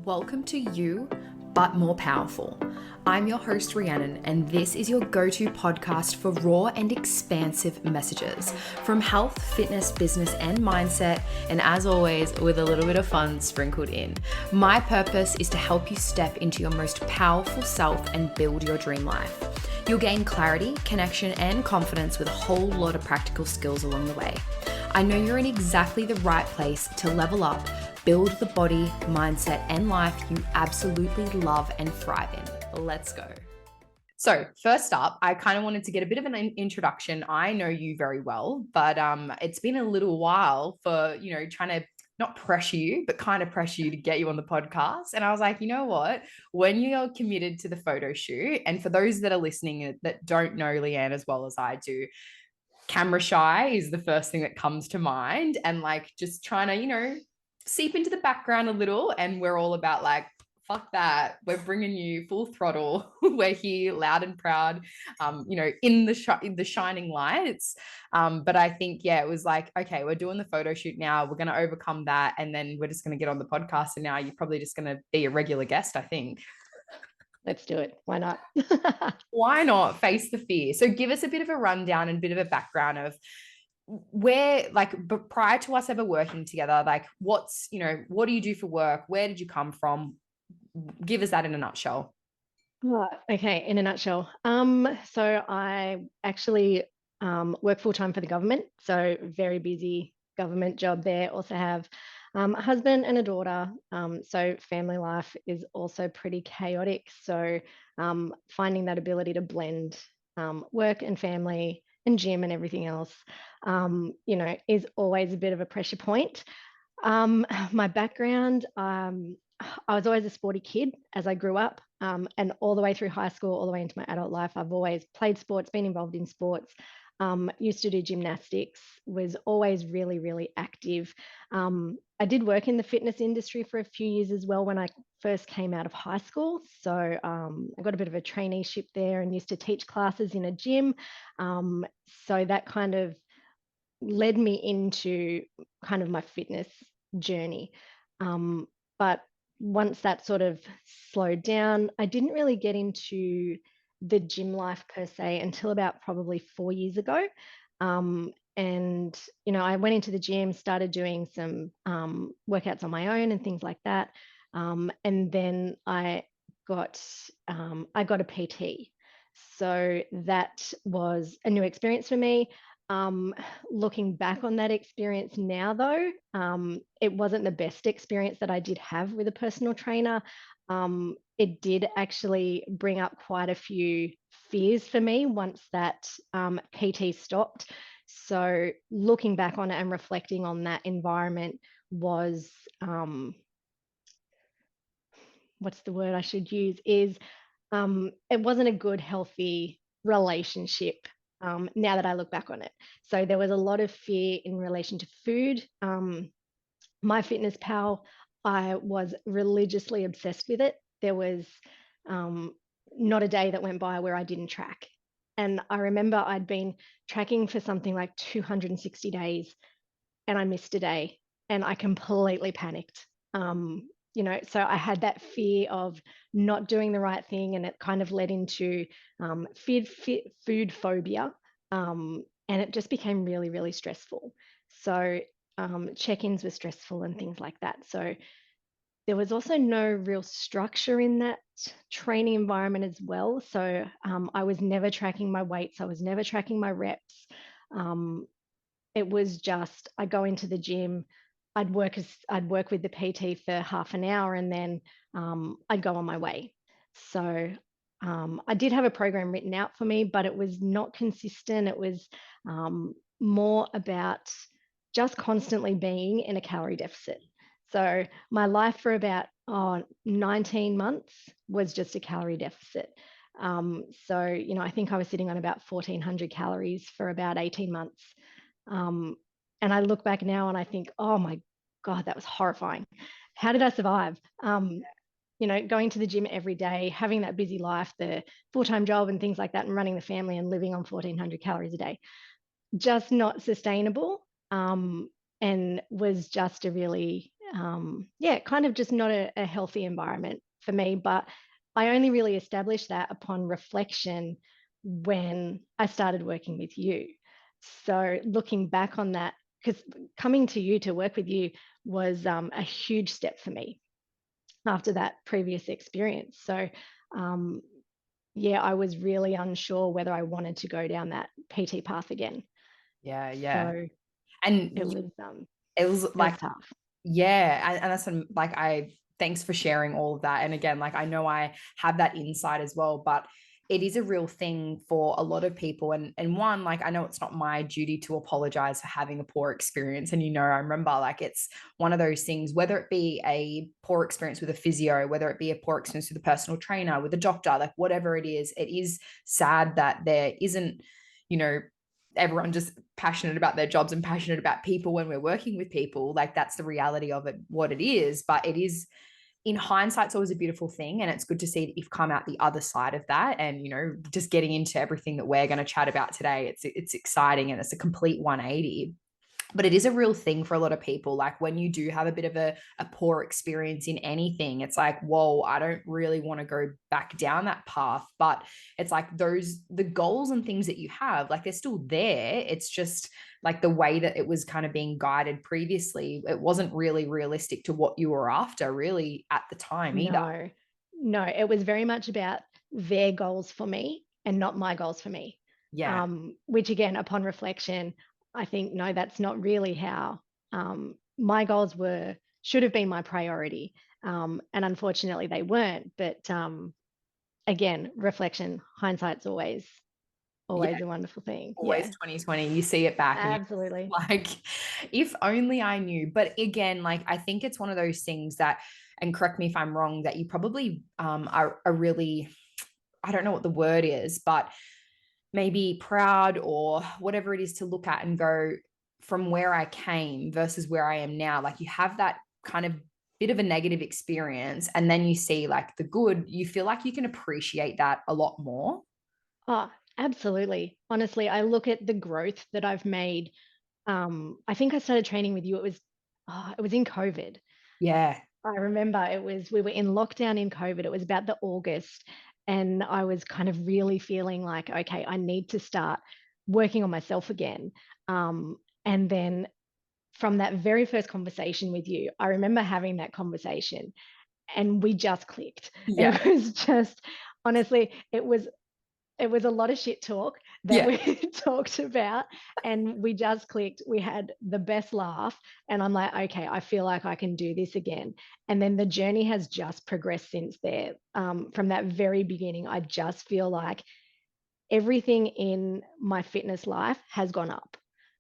Welcome to You, But More Powerful. I'm your host, Rhiannon, and this is your go-to podcast for raw and expansive messages from health, fitness, business, and mindset, and as always, with a little bit of fun sprinkled in. My purpose is to help you step into your most powerful self and build your dream life. You'll gain clarity, connection, and confidence with a whole lot of practical skills along the way. I know you're in exactly the right place to level up, build the body, mindset, and life you absolutely love and thrive in. Let's go. So first up, I kind of wanted to get a bit of an introduction. I know you very well, but it's been a little while for, trying to not pressure you, but kind of pressure you to get you on the podcast. And I was like, you know what? When you're committed to the photo shoot, and for those that are listening that don't know Leanne as well as I do, camera shy is the first thing that comes to mind. And like just trying to, seep into the background a little, and we're all about like, fuck that, we're bringing you full throttle. We're here loud and proud, in the shining lights. But I think, it was like, okay, we're doing the photo shoot now, we're going to overcome that, and then we're just going to get on the podcast, and now you're probably just going to be a regular guest, I think. Let's do it. Why not? Why not face the fear? So give us a bit of a rundown and a bit of a background of where, but prior to us ever working together, like what do you do for work? Where did you come from? Give us that in a nutshell. Okay, in a nutshell. So I actually work full-time for the government, so very busy government job there. Also have a husband and a daughter, so family life is also pretty chaotic. So finding that ability to blend work and family and gym and everything else, is always a bit of a pressure point. My background, I was always a sporty kid as I grew up, and all the way through high school, all the way into my adult life, I've always played sports, been involved in sports, used to do gymnastics, was always really, really active. I did work in the fitness industry for a few years as well when I first came out of high school. So I got a bit of a traineeship there and used to teach classes in a gym. So that kind of led me into kind of my fitness journey. But once that sort of slowed down, I didn't really get into the gym life per se until about probably 4 years ago. And, I went into the gym, started doing some workouts on my own and things like that. And then I got a PT. So that was a new experience for me. Looking back on that experience now, though, it wasn't the best experience that I did have with a personal trainer. It did actually bring up quite a few fears for me once that PT stopped. So looking back on it and reflecting on that environment was, what's the word I should use, is it wasn't a good, healthy relationship. Now that I look back on it. So there was a lot of fear in relation to food. MyFitnessPal, I was religiously obsessed with it. There was not a day that went by where I didn't track. And I remember I'd been tracking for something like 260 days and I missed a day and I completely panicked. So I had that fear of not doing the right thing, and it kind of led into food phobia, and it just became really, really stressful. So check-ins were stressful and things like that. So there was also no real structure in that training environment as well. So I was never tracking my weights. I was never tracking my reps. It was just, I go into the gym, I'd work with the PT for half an hour, and then I'd go on my way. So I did have a program written out for me, but it was not consistent. It was more about just constantly being in a calorie deficit. So my life for about 19 months was just a calorie deficit. So, I think I was sitting on about 1,400 calories for about 18 months. And I look back now and I think, oh my God, that was horrifying. How did I survive? Going to the gym every day, having that busy life, the full-time job and things like that, and running the family and living on 1,400 calories a day, just not sustainable. And was just a really yeah, kind of just not a healthy environment for me. But I only really established that upon reflection when I started working with you. So looking back on that, because coming to you to work with you was a huge step for me after that previous experience. So, um, yeah, I was really unsure whether I wanted to go down that PT path again. Yeah, yeah. So And it you, was it was it was like, tough. yeah, and that's like thanks for sharing all of that. And again, like I know I have that insight as well, but it is a real thing for a lot of people. And one, like I know it's not my duty to apologize for having a poor experience. And I remember like it's one of those things, whether it be a poor experience with a physio, whether it be a poor experience with a personal trainer, with a doctor, like whatever it is sad that there isn't, you know, everyone just passionate about their jobs and passionate about people when we're working with people. Like that's the reality of it, what it is. But it is, in hindsight, it's always a beautiful thing. And it's good to see that you've come out the other side of that. And, just getting into everything that we're going to chat about today, it's exciting and it's a complete 180. But it is a real thing for a lot of people. Like when you do have a bit of a poor experience in anything, it's like, whoa, I don't really want to go back down that path. But it's like the goals and things that you have, like they're still there. It's just like the way that it was kind of being guided previously, it wasn't really realistic to what you were after really at the time either. No, no, it was very much about their goals for me and not my goals for me. Yeah. Which again, upon reflection, I think, no, that's not really how my goals should have been my priority. And unfortunately they weren't. But again, reflection, hindsight's Yeah. always a wonderful thing. Always Yeah, 2020. You see it back and you're absolutely. like, if only I knew. But again, like I think it's one of those things that, and correct me if I'm wrong, that you probably are really, I don't know what the word is, but maybe proud or whatever it is to look at and go, from where I came versus where I am now. Like you have that kind of bit of a negative experience and then you see like the good, you feel like you can appreciate that a lot more. Oh, absolutely. Honestly, I look at the growth that I've made. I think I started training with you. It was in COVID. Yeah. I remember we were in lockdown in COVID. It was about the August, and I was kind of really feeling like, okay, I need to start working on myself again. And then from that very first conversation with you, I remember having that conversation and we just clicked. Yeah. It was just, honestly, it was a lot of shit talk that Yeah. we talked about and we just clicked. We had the best laugh and I'm like, okay, I feel like I can do this again. And then the journey has just progressed since there. From that very beginning, I just feel like everything in my fitness life has gone up.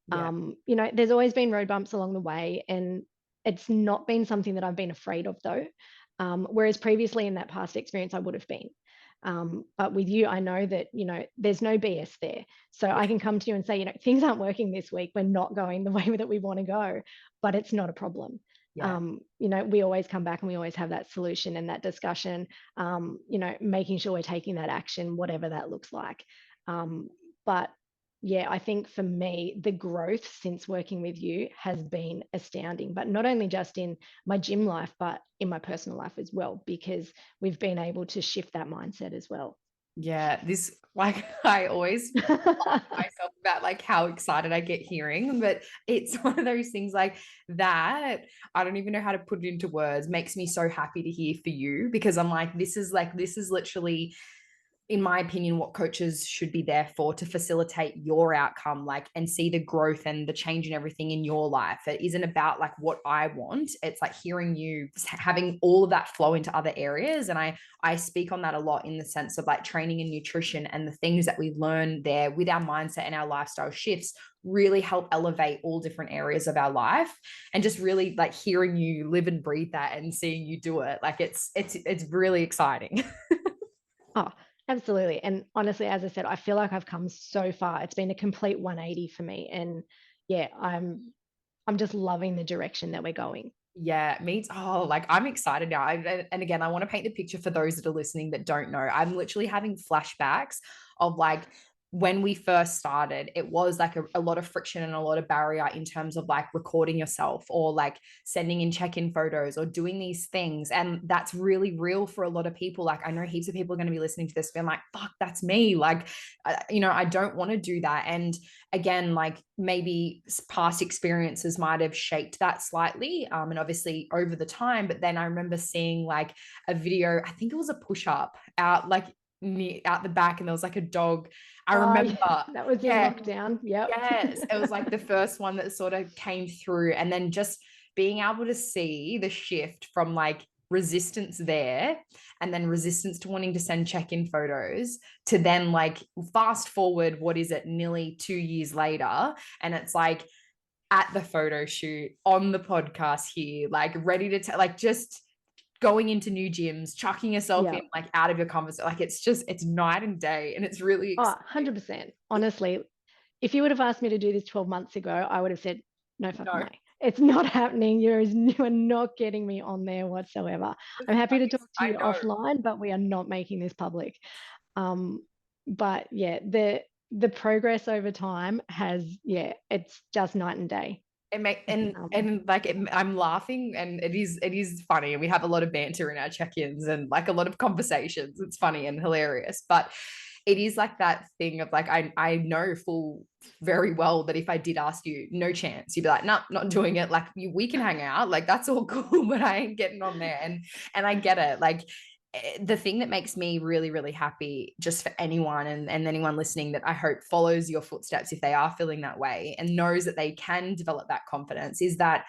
Yeah. There's always been road bumps along the way and it's not been something that I've been afraid of though. Whereas previously in that past experience, I would have been. But with you, I know that, there's no BS there. So Yeah. I can come to you and say, things aren't working this week. We're not going the way that we want to go, but it's not a problem. Yeah. We always come back and we always have that solution and that discussion, making sure we're taking that action, whatever that looks like. But yeah, I think for me, the growth since working with you has been astounding, but not only just in my gym life, but in my personal life as well, because we've been able to shift that mindset as well. Yeah. This, like, I always myself about like how excited I get hearing, but it's one of those things like that. I don't even know how to put it into words. Makes me so happy to hear for you because I'm like, this is literally, in my opinion, what coaches should be there for, to facilitate your outcome, like, and see the growth and the change and everything in your life. It isn't about like what I want. It's like hearing you having all of that flow into other areas. And I speak on that a lot in the sense of like training and nutrition and the things that we learn there with our mindset and our lifestyle shifts really help elevate all different areas of our life. And just really like hearing you live and breathe that and seeing you do it, like it's really exciting. Oh, absolutely. And honestly, as I said, I feel like I've come so far. It's been a complete 180 for me. And yeah, I'm just loving the direction that we're going. Yeah, like I'm excited now. And again, I want to paint the picture for those that are listening that don't know. I'm literally having flashbacks of like when we first started, it was like a lot of friction and a lot of barrier in terms of like recording yourself or like sending in check-in photos or doing these things. And that's really real for a lot of people. Like I know heaps of people are going to be listening to this being like, fuck, that's me. Like, I don't want to do that. And again, like maybe past experiences might have shaped that slightly. And obviously over the time, but then I remember seeing like a video, I think it was a push-up out like out the back, and there was like a dog. I remember, that was in lockdown. Yep. yes, it was like the first one that sort of came through, and then just being able to see the shift from like resistance there and then resistance to wanting to send check-in photos to then like fast forward, what is it, nearly 2 years later, and it's like at the photo shoot, on the podcast here, like ready to like just going into new gyms, chucking yourself in like out of your comfort zone. Like it's night and day, and it's really exciting. 100%. Honestly, if you would have asked me to do this 12 months ago, I would have said, no fucking way. It's not happening. You are not getting me on there whatsoever. I'm happy to talk to you offline, but we are not making this public. But yeah, the progress over time has, it's just night and day. I'm laughing, and it is funny, and we have a lot of banter in our check-ins and like a lot of conversations. It's funny and hilarious, but it is like that thing of like I know very well that if I did ask you, no chance, you'd be like, nah, not doing it. Like we can hang out, like that's all cool, but I ain't getting on there. And I get it. Like the thing that makes me really, really happy, just for anyone and anyone listening that I hope follows your footsteps if they are feeling that way and knows that they can develop that confidence, is that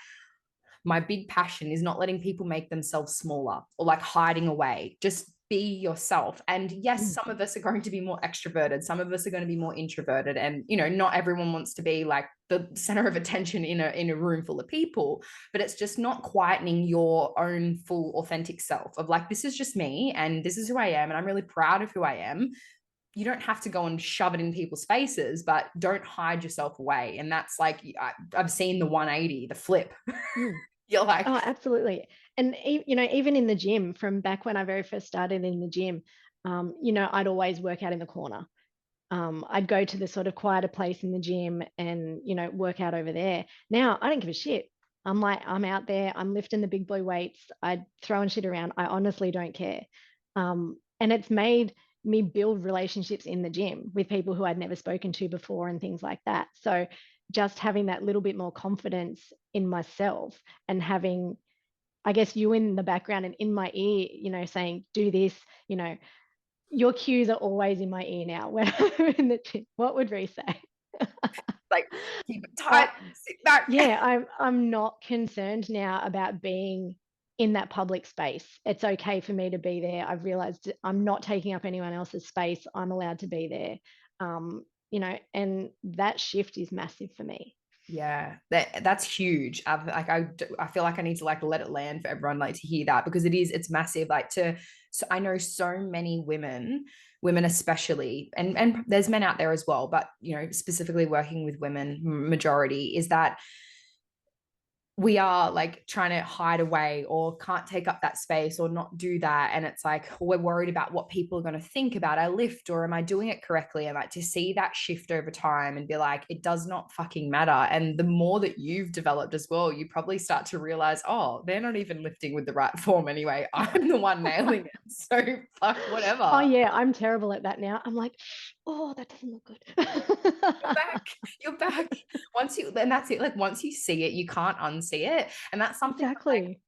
my big passion is not letting people make themselves smaller or like hiding away. Just be yourself. And yes, some of us are going to be more extroverted. Some of us are going to be more introverted. And, not everyone wants to be like the center of attention in a room full of people, but it's just not quietening your own full authentic self of like, this is just me and this is who I am. And I'm really proud of who I am. You don't have to go and shove it in people's faces, but don't hide yourself away. And that's like, I've seen the 180, the flip. You're like, oh, absolutely. And even in the gym, from back when I very first started in the gym, I'd always work out in the corner. I'd go to the sort of quieter place in the gym and work out over there. Now I don't give a shit. I'm out there, I'm lifting the big boy weights, I'm throwing shit around. I honestly don't care. And it's made me build relationships in the gym with people who I'd never spoken to before and things like that. So just having that little bit more confidence in myself and having, I guess, you in the background and in my ear, saying, do this, your cues are always in my ear now when I'm in the gym. What would Ree say? Like, keep it tight, sit back. Yeah, I'm not concerned now about being in that public space. It's okay for me to be there. I've realized I'm not taking up anyone else's space. I'm allowed to be there. And that shift is massive for me. Yeah, that's huge. I feel like I need to like let it land for everyone like to hear that, because it's massive. Like so I know so many women especially, and there's men out there as well, but specifically working with women, majority is that we are like trying to hide away or can't take up that space or not do that. And it's like, we're worried about what people are going to think about our lift, or am I doing it correctly? And like to see that shift over time and be like, it does not fucking matter. And the more that you've developed as well, you probably start to realize, oh, they're not even lifting with the right form anyway. I'm the one nailing it. So fuck whatever. Oh yeah, I'm terrible at that now. I'm like, oh, that doesn't look good. You're back. Then that's it. Like once you see it, you can't unsee it. And that's something exactly.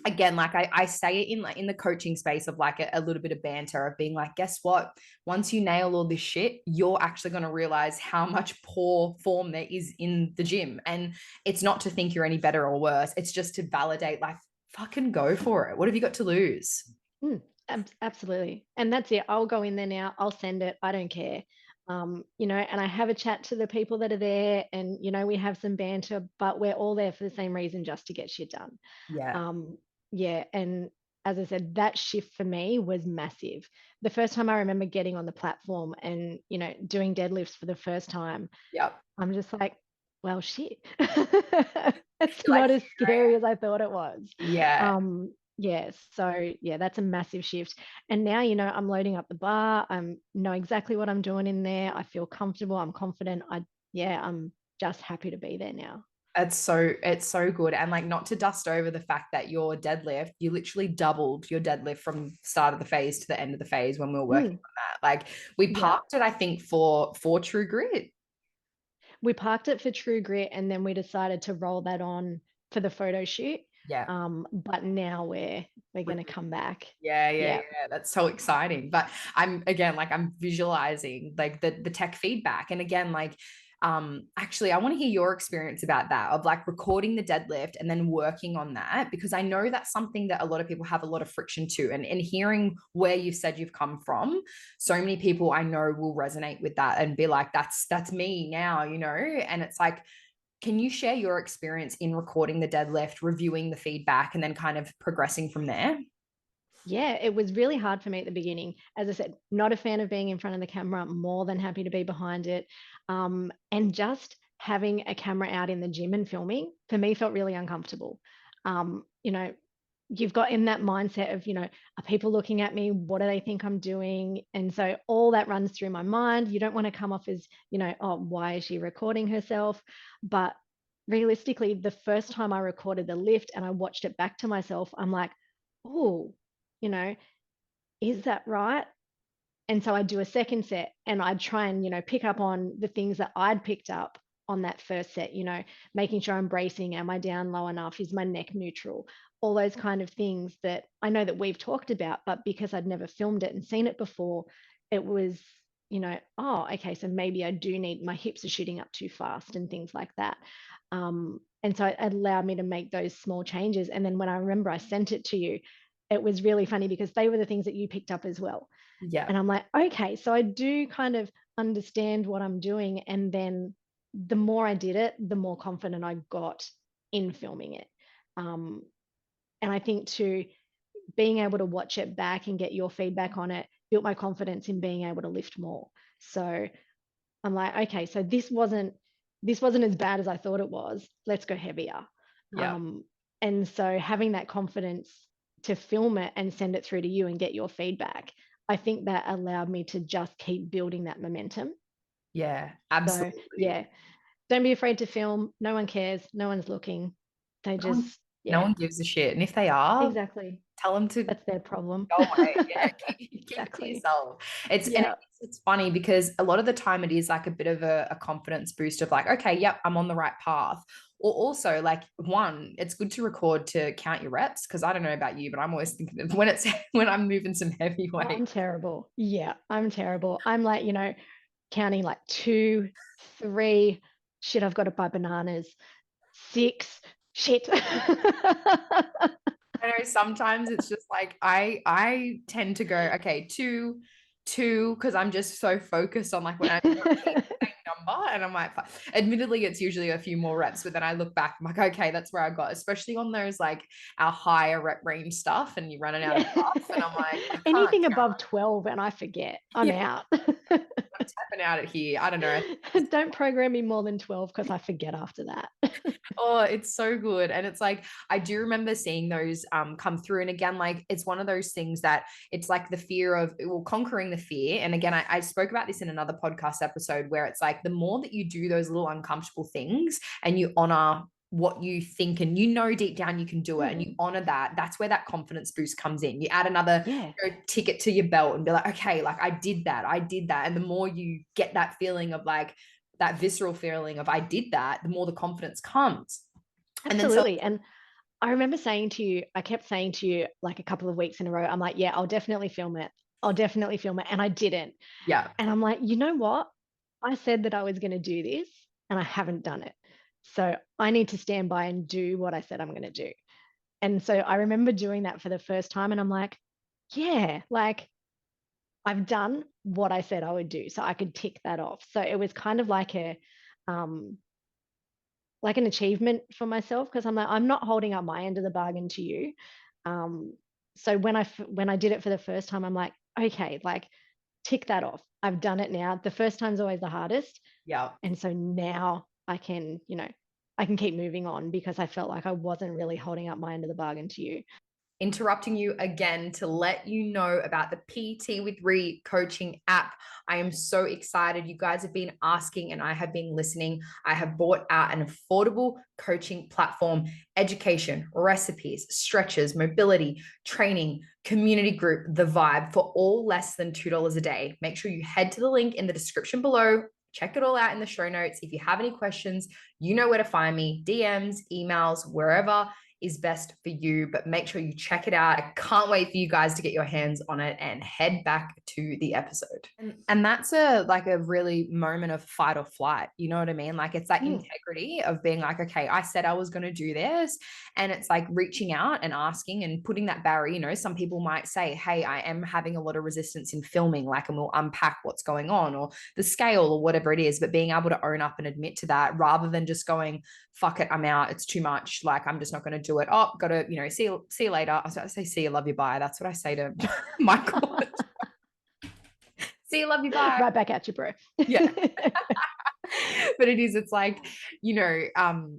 Again, like I say it in the coaching space of like a little bit of banter of being like, guess what? Once you nail all this shit, you're actually going to realize how much poor form there is in the gym. And it's not to think you're any better or worse. It's just to validate, like, fucking go for it. What have you got to lose? Absolutely. And that's it. I'll go in there now. I'll send it. I don't care. And I have a chat to the people that are there, and we have some banter, but we're all there for the same reason, just to get shit done. Yeah. And as I said, that shift for me was massive. The first time I remember getting on the platform and doing deadlifts for the first time, I'm just like, well, shit. It's not as scary as I thought it was. Yes. So yeah, that's a massive shift. And now, I'm loading up the bar. I know exactly what I'm doing in there. I feel comfortable. I'm confident. I'm just happy to be there now. It's so good. And like, not to dust over the fact that your deadlift, you literally doubled your deadlift from start of the phase to the end of the phase when we were working Mm, on that. Like, we yeah. parked it, I think, for True Grit. We parked it for True Grit and then we decided to roll that on for the photo shoot. Yeah. But now we're gonna come back. Yeah, yeah, Yeah. yeah. That's so exciting. But I'm visualizing like the tech feedback. And again, like actually I want to hear your experience about that, of like recording the deadlift and then working on that, because I know that's something that a lot of people have a lot of friction to. And hearing where you've said you've come from, so many people I know will resonate with that and be like, that's me now, and it's like, can you share your experience in recording the deadlift, reviewing the feedback, and then kind of progressing from there? Yeah, it was really hard for me at the beginning. As I said, not a fan of being in front of the camera, more than happy to be behind it. And just having a camera out in the gym and filming for me felt really uncomfortable. Um, you know, you've got in that mindset of, are people looking at me? What do they think I'm doing? And so all that runs through my mind. You don't want to come off as, oh, why is she recording herself? But realistically, the first time I recorded the lift and I watched it back to myself, I'm like, oh, you know, is that right? And so I'd do a second set and I'd try and, pick up on the things that I'd picked up on that first set, making sure I'm bracing. Am I down low enough? Is my neck neutral? All those kind of things that I know that we've talked about, but because I'd never filmed it and seen it before, it was, oh, okay, so maybe I do need, my hips are shooting up too fast and things like that. And so it allowed me to make those small changes. And then when I remember I sent it to you, it was really funny because they were the things that you picked up as well. Yeah. And I'm like, okay, so I do kind of understand what I'm doing. And then the more I did it, the more confident I got in filming it. Um, and I think too, being able to watch it back and get your feedback on it built my confidence in being able to lift more. So I'm like, okay, so this wasn't as bad as I thought it was. Let's go heavier. Yeah. Um, and so having that confidence to film it and send it through to you and get your feedback, I think that allowed me to just keep building that momentum. Yeah, So absolutely. yeah, don't be afraid to film. No one cares. No one's looking. They No one, just, no yeah, one gives a shit. And if they are, exactly. tell them to That's their problem. go away. Yeah, keep it to Exactly. yourself. Yeah. It's funny because a lot of the time it is like a bit of a confidence boost of like, okay, yep, I'm on the right path. Or also like, one, it's good to record to count your reps, because I don't know about you, but I'm always thinking of when it's when I'm moving some heavy Oh, weight. I'm terrible. Yeah, I'm terrible. I'm like, counting like 2, 3. Shit, I've got to buy bananas. 6. Shit. I know sometimes it's just like I tend to go, okay, two, because I'm just so focused on like when I keep the same number, and I'm like, admittedly, it's usually a few more reps, but then I look back, I'm like, okay, that's where I got, especially on those like our higher rep range stuff, and you're running out of Yeah. puff, and I'm like, I can't Anything above count. 12 and I forget. I'm Yeah, out. I'm tapping out at here. I don't know. Don't program me more than 12 because I forget after that. Oh, it's so good. And it's like, I do remember seeing those come through. And again, like, it's one of those things that it's like the fear of, well, conquering the fear. And again, I spoke about this in another podcast episode where it's like, the more that you do those little uncomfortable things and you honor what you think, and deep down you can do it, and you honor that, that's where that confidence boost comes in. You add another Yeah, ticket to your belt and be like, okay, like I did that. And the more you get that feeling of like, that visceral feeling of I did that, the more the confidence comes. And then so absolutely. And I remember saying to you, I kept saying to you like a couple of weeks in a row, I'm like, yeah, I'll definitely film it. I'll definitely film it. And I didn't. yeah, And I'm like, you know what? I said that I was going to do this and I haven't done it. So I need to stand by and do what I said I'm going to do. And so I remember doing that for the first time. And I'm like, yeah, like I've done what I said I would do. So I could tick that off. So it was kind of um, like an achievement for myself because I'm like, I'm not holding up my end of the bargain to you. Um, so when I did it for the first time, I'm like, okay, like tick that off. I've done it now. The first time's always the hardest. yeah. And so now I can keep moving on because I felt like I wasn't really holding up my end of the bargain to you. interrupting you again to let you know about the PT with Re coaching app. I am so excited. You guys have been asking and I have been listening. I have brought out an affordable coaching platform, education, recipes, stretches, mobility, training, community group, the vibe for all less than $2 a day. Make sure you head to the link in the description below. Check it all out in the show notes. If you have any questions, you know where to find me, DMs, emails, wherever is best for you, but make sure you check it out. I can't wait for you guys to get your hands on it and head back to the episode. And that's a really moment of fight or flight. You know what I mean? Like it's that integrity of being like, okay, I said I was going to do this. And it's like reaching out and asking and putting that barrier. You know, some people might say, hey, I am having a lot of resistance in filming, like, and we'll unpack what's going on or the scale or whatever it is, but being able to own up and admit to that rather than just going, fuck it, I'm out. It's too much. Like, I'm just not going to do it. Oh, got to, you know, see you later. I say, see you, love you, bye. That's what I say to Michael. See you, love you, bye. Right back at you, bro. Yeah. But it's like, you know,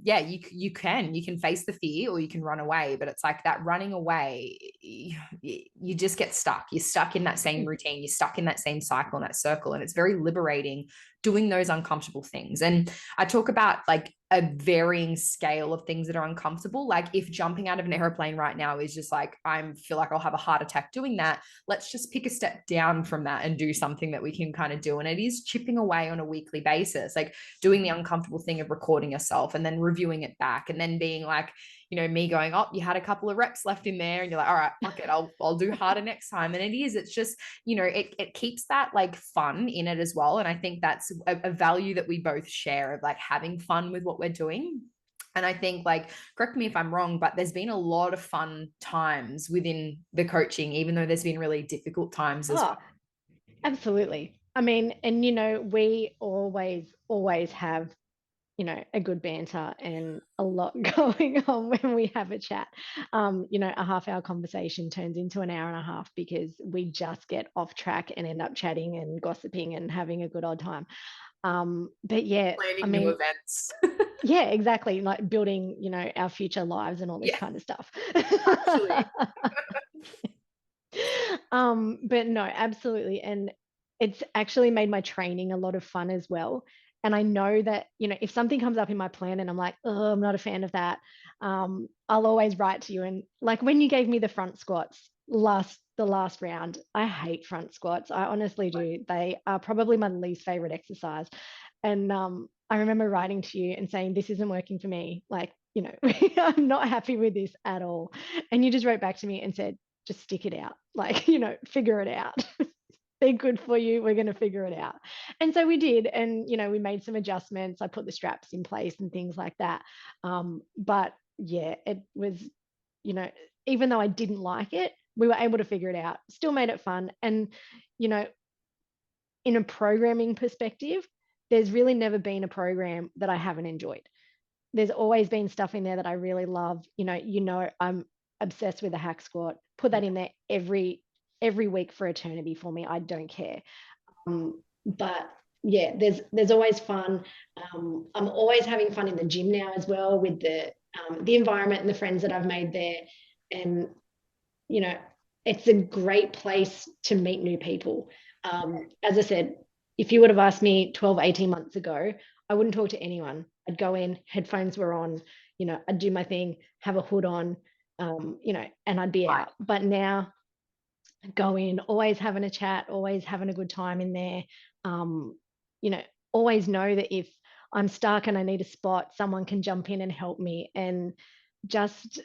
yeah, you can face the fear or you can run away, but it's like that running away, you just get stuck. You're stuck in that same routine. You're stuck in that same cycle and that circle. And it's very liberating doing those uncomfortable things. And I talk about like a varying scale of things that are uncomfortable. Like if jumping out of an airplane right now is just like, I feel like I'll have a heart attack doing that. Let's just pick a step down from that and do something that we can kind of do. And it is chipping away on a weekly basis, like doing the uncomfortable thing of recording yourself and then reviewing it back and then being like, you know, me going, oh, you had a couple of reps left in there and you're like, all right, fuck it, I'll do harder next time. And it's just, you know, it keeps that like fun in it as well. And I think that's a value that we both share of like having fun with what we're doing. And I think, like, correct me if I'm wrong, but there's been a lot of fun times within the coaching, even though there's been really difficult times as well. Absolutely. I mean, and you know, we always have, you know, a good banter and a lot going on when we have a chat. You know, a half-hour conversation turns into an hour and a half because we just get off track and end up chatting and gossiping and having a good old time. But yeah, Planning I mean, new events. yeah, exactly. Like building, you know, our future lives and all this kind of stuff. Actually. But no, absolutely. And it's actually made my training a lot of fun as well. And I know that, you know, if something comes up in my plan and I'm like, oh, I'm not a fan of that, I'll always write to you. And like when you gave me the front squats the last round, I hate front squats. I honestly do. They are probably my least favorite exercise. And I remember writing to you and saying, this isn't working for me. Like, you know, I'm not happy with this at all. And you just wrote back to me and said, just stick it out. Like, you know, figure it out. They're good for you. We're going to figure it out. And so we did. And, you know, we made some adjustments. I put the straps in place and things like that. But yeah, it was, you know, even though I didn't like it, we were able to figure it out, still made it fun. And, you know, in a programming perspective, there's really never been a program that I haven't enjoyed. There's always been stuff in there that I really love. You know, I'm obsessed with the hack squat. Put that in there every week for eternity for me. I don't care. But yeah, there's always fun. I'm always having fun in the gym now as well with the environment and the friends that I've made there. And you know, it's a great place to meet new people. As I said, if you would have asked me 12, 18 months ago, I wouldn't talk to anyone. I'd go in, headphones were on, you know, I'd do my thing, have a hood on, you know, and I'd be out. But now go in, always having a chat, always having a good time in there. You know, always know that if I'm stuck and I need a spot, someone can jump in and help me. And just,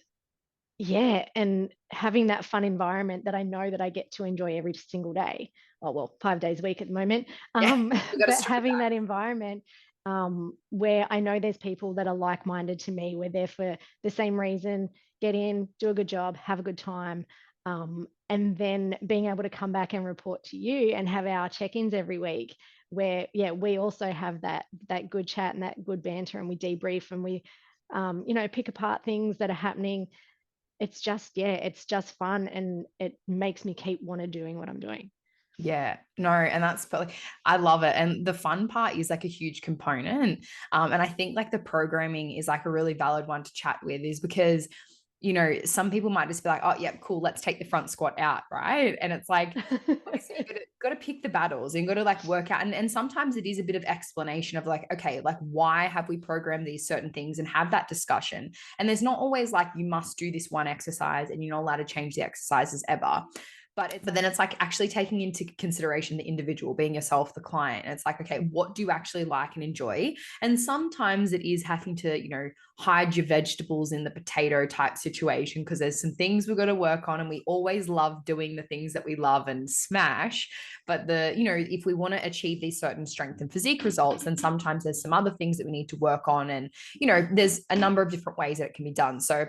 yeah, and having that fun environment that I know that I get to enjoy every single day. Oh, well, 5 days a week at the moment. But having that environment where I know there's people that are like-minded to me. We're there for the same reason, get in, do a good job, have a good time. And then being able to come back and report to you and have our check-ins every week where, yeah, we also have that good chat and that good banter and we debrief and we, you know, pick apart things that are happening. It's just, yeah, it's just fun and it makes me keep doing what I'm doing. Yeah, no, and that's, I love it. And the fun part is like a huge component. And I think like the programming is like a really valid one to chat with, is because you know, some people might just be like, oh, yeah, cool, let's take the front squat out, right? And it's like, obviously, you got to pick the battles and got to like work out. And sometimes it is a bit of explanation of like, okay, like why have we programmed these certain things and have that discussion? And there's not always like, you must do this one exercise and you're not allowed to change the exercises ever. But then it's like actually taking into consideration the individual, being yourself, the client. And it's like, okay, what do you actually like and enjoy? And sometimes it is having to, you know, hide your vegetables in the potato type situation because there's some things we've got to work on. And we always love doing the things that we love and smash. But you know, if we want to achieve these certain strength and physique results, then sometimes there's some other things that we need to work on. And, you know, there's a number of different ways that it can be done. So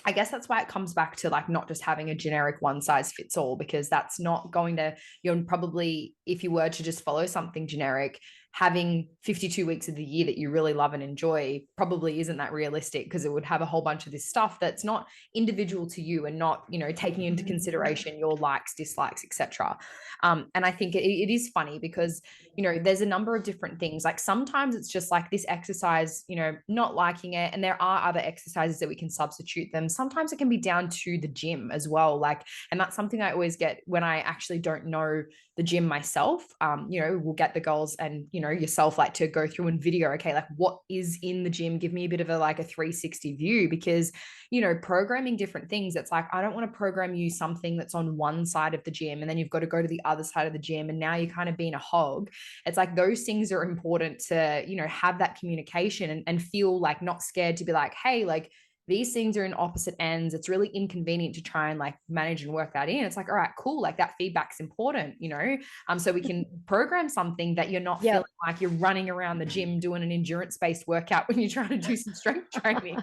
I guess that's why it comes back to like not just having a generic one size fits all, because that's not going to, you're probably, if you were to just follow something generic, having 52 weeks of the year that you really love and enjoy probably isn't that realistic, because it would have a whole bunch of this stuff that's not individual to you and not, you know, taking into consideration your likes, dislikes, etc. And I think it is funny because, you know, there's a number of different things. Like sometimes it's just like this exercise, you know, not liking it. And there are other exercises that we can substitute them. Sometimes it can be down to the gym as well. Like, and that's something I always get when I actually don't know the gym myself. You know, we'll get the girls and, you know, yourself like to go through and video, okay, like what is in the gym? Give me a bit of a, like a 360 view, because, you know, programming different things, it's like, I don't want to program you something that's on one side of the gym and then you've got to go to the other side of the gym. And now you're kind of being a hog. It's like those things are important to, you know, have that communication and feel like not scared to be like, hey, like these things are in opposite ends. It's really inconvenient to try and like manage and work that in. It's like, all right, cool. Like that feedback's important, you know? So we can program something that you're not feeling like you're running around the gym doing an endurance-based workout when you're trying to do some strength training.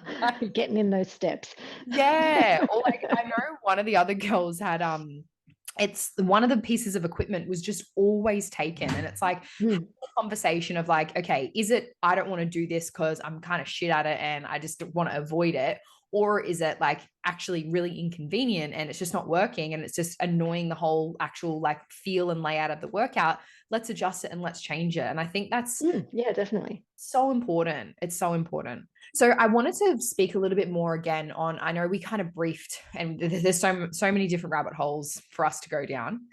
Getting in those steps. Yeah. Or like, I know one of the other girls had, it's one of the pieces of equipment was just always taken. And it's like a conversation of like, okay, is it, I don't want to do this because I'm kind of shit at it and I just want to avoid it? Or is it like actually really inconvenient and it's just not working and it's just annoying the whole actual like feel and layout of the workout? Let's adjust it and let's change it. And I think that's yeah, definitely so important. It's so important. So I wanted to speak a little bit more again on, I know we kind of briefed and there's so many different rabbit holes for us to go down,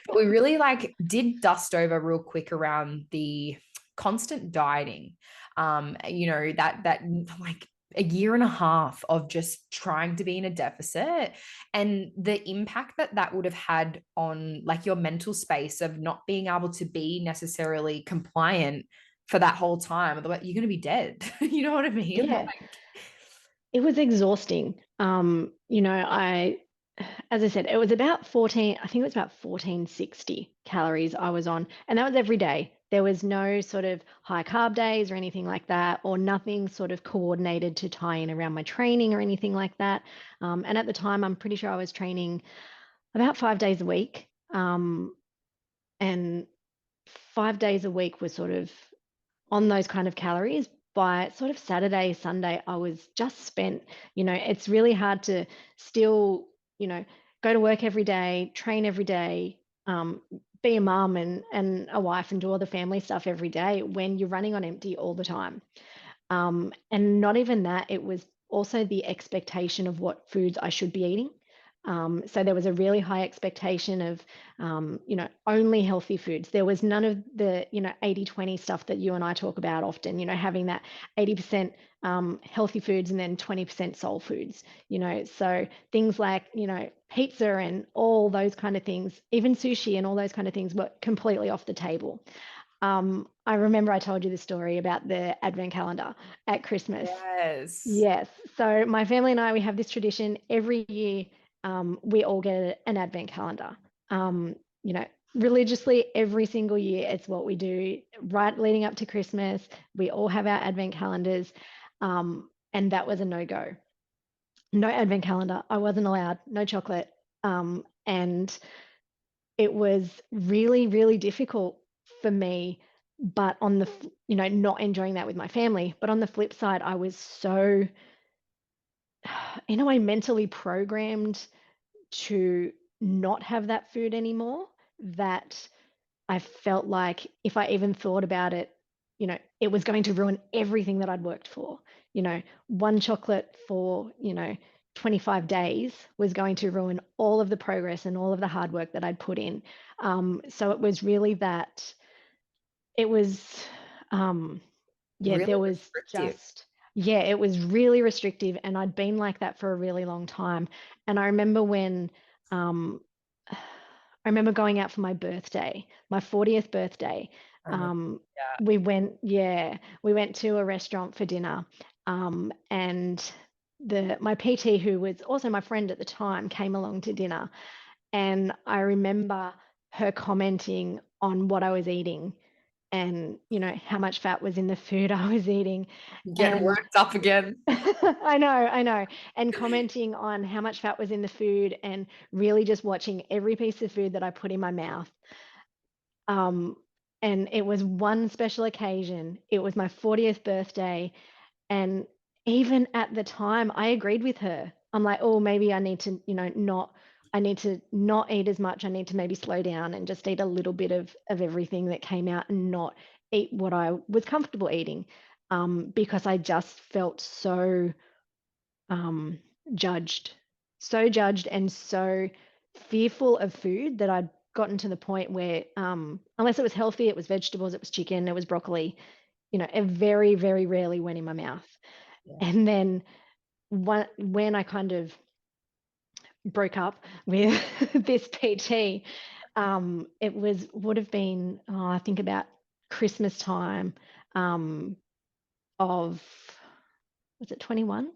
but we really like did dust over real quick around the constant dieting. You know, that like a year and a half of just trying to be in a deficit and the impact that that would have had on like your mental space of not being able to be necessarily compliant for that whole time. Otherwise, you're going to be dead. You know what I mean? yeah. Like, It was exhausting. You know, as I said, it was about 14, I think it was about 1460 calories I was on, and that was every day. There was no sort of high carb days or anything like that, or nothing sort of coordinated to tie in around my training or anything like that. And at the time, I'm pretty sure I was training about 5 days a week. And 5 days a week was sort of on those kind of calories. By sort of Saturday, Sunday, I was just spent. You know, it's really hard to still, you know, go to work every day, train every day, be a mum and a wife and do all the family stuff every day when you're running on empty all the time. And not even that, it was also the expectation of what foods I should be eating. So there was a really high expectation of, you know, only healthy foods. There was none of the, you know, 80-20 stuff that you and I talk about often, you know, having that 80% healthy foods and then 20% soul foods, you know. So things like, you know, pizza and all those kind of things, even sushi and all those kind of things were completely off the table. I remember I told you the story about the advent calendar at Christmas. yes. Yes. So my family and I, we have this tradition every year. We all get an advent calendar. You know, religiously every single year, it's what we do right leading up to Christmas. We all have our advent calendars. And that was a no-go. No advent calendar. I wasn't allowed, no chocolate. And it was really, really difficult for me, but on the, you know, not enjoying that with my family. But on the flip side, I was so, in a way, mentally programmed to not have that food anymore that I felt like if I even thought about it, you know, it was going to ruin everything that I'd worked for. You know, one chocolate for, you know, 25 days was going to ruin all of the progress and all of the hard work that I'd put in. So it was really that it was, Really there was restrictive. just, it was really restrictive. And I'd been like that for a really long time. And I remember um, I remember going out for my birthday, my 40th birthday. I remember that. We went to a restaurant for dinner. And my PT, who was also my friend at the time, came along to dinner. And I remember her commenting on what I was eating and, how much fat was in the food I was eating. Getting And worked up again. I know. And commenting on how much fat was in the food and really just watching every piece of food that I put in my mouth. And it was one special occasion. It was my 40th birthday. And even at the time, I agreed with her. I'm like, oh, maybe I need to, I need to not eat as much. I need to maybe slow down and just eat a little bit of everything that came out and not eat what I was comfortable eating. Because I just felt so um, judged, and so fearful of food that I'd gotten to the point where, unless it was healthy, it was vegetables, it was chicken, it was broccoli, it very, very rarely went in my mouth. Yeah. And then when I kind of broke up with this PT, would have been, I think about Christmas time of, was it 21?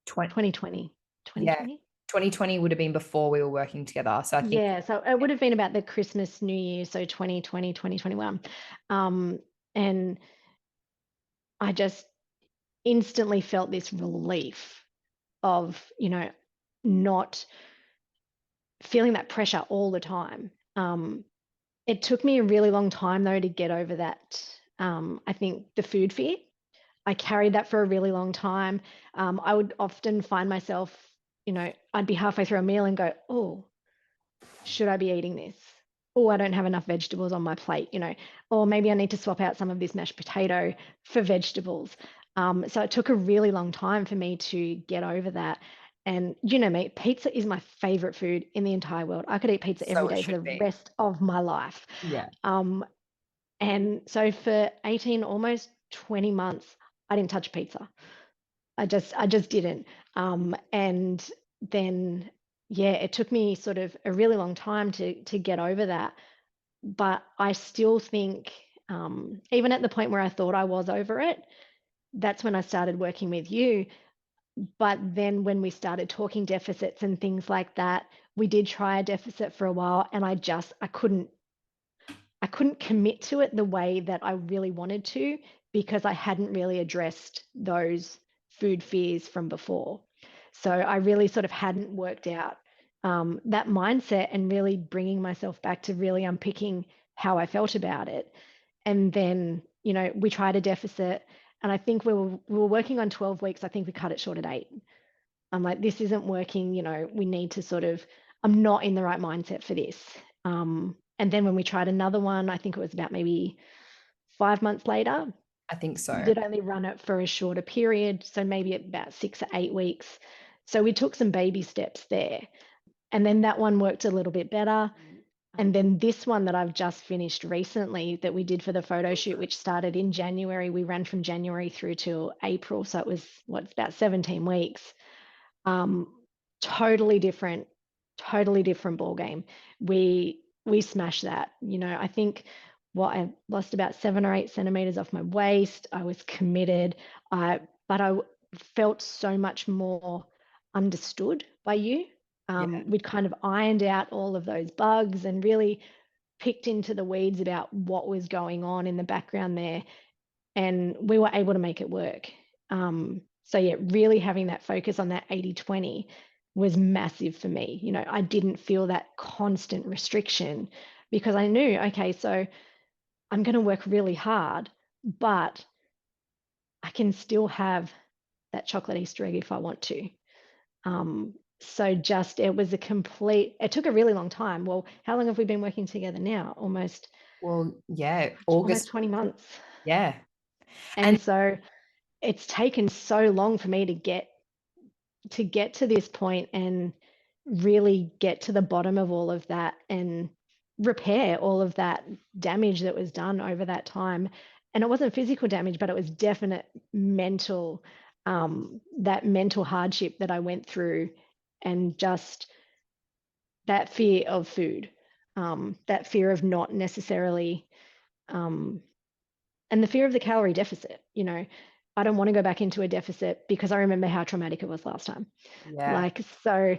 20, 2020. yeah, 2020? 2020 would have been before we were working together. So I think, Yeah, so it would have been about the Christmas, New Year, so 2020, 2021. And I just instantly felt this relief of, not feeling that pressure all the time. It took me a really long time though to get over that. I think the food fear. I carried that for a really long time. I would often find myself, I'd be halfway through a meal and go, oh, should I be eating this? Oh, I don't have enough vegetables on my plate, or maybe I need to swap out some of this mashed potato for vegetables. So it took a really long time for me to get over that. And me, pizza is my favorite food in the entire world. I could eat pizza every so it day for should the be. rest of my life. Yeah. Um, and so for 18, almost 20 months, I didn't touch pizza. I just didn't. And then, it took me sort of a really long time to get over that. But I still think, even at the point where I thought I was over it, that's when I started working with you. But then when we started talking deficits and things like that, we did try a deficit for a while, and I couldn't commit to it the way that I really wanted to because I hadn't really addressed those food fears from before. So I really sort of hadn't worked out that mindset and really bringing myself back to really unpicking how I felt about it. And then, we tried a deficit, and I think we were working on 12 weeks. I think we cut it short at 8. I'm like, this isn't working. We need to I'm not in the right mindset for this. And then when we tried another one, I think it was about maybe 5 months later, I think we so. did only run it for a shorter period. So maybe about 6 or 8 weeks. So we took some baby steps there. And then that one worked a little bit better. And then this one that I've just finished recently that we did for the photo shoot, which started in January, we ran from January through till April. So it was about 17 weeks. Totally different ball game. We smashed that. I think I lost about 7 or 8 centimeters off my waist. I was committed. But I felt so much more understood by you. We'd kind of ironed out all of those bugs and really picked into the weeds about what was going on in the background there, and we were able to make it work. So really having that focus on that 80-20 was massive for me. I didn't feel that constant restriction because I knew, okay, so I'm going to work really hard, but I can still have that chocolate Easter egg if I want to. So it took a really long time. Well, how long have we been working together now? Almost August. 20 months. Yeah. And so it's taken so long for me to get to get to this point and really get to the bottom of all of that and repair all of that damage that was done over that time. And it wasn't physical damage, but it was definite mental, that mental hardship that I went through, and just that fear of food, that fear of not necessarily, um, and the fear of the calorie deficit. I don't want to go back into a deficit because I remember how traumatic it was last time. Yeah. Like, so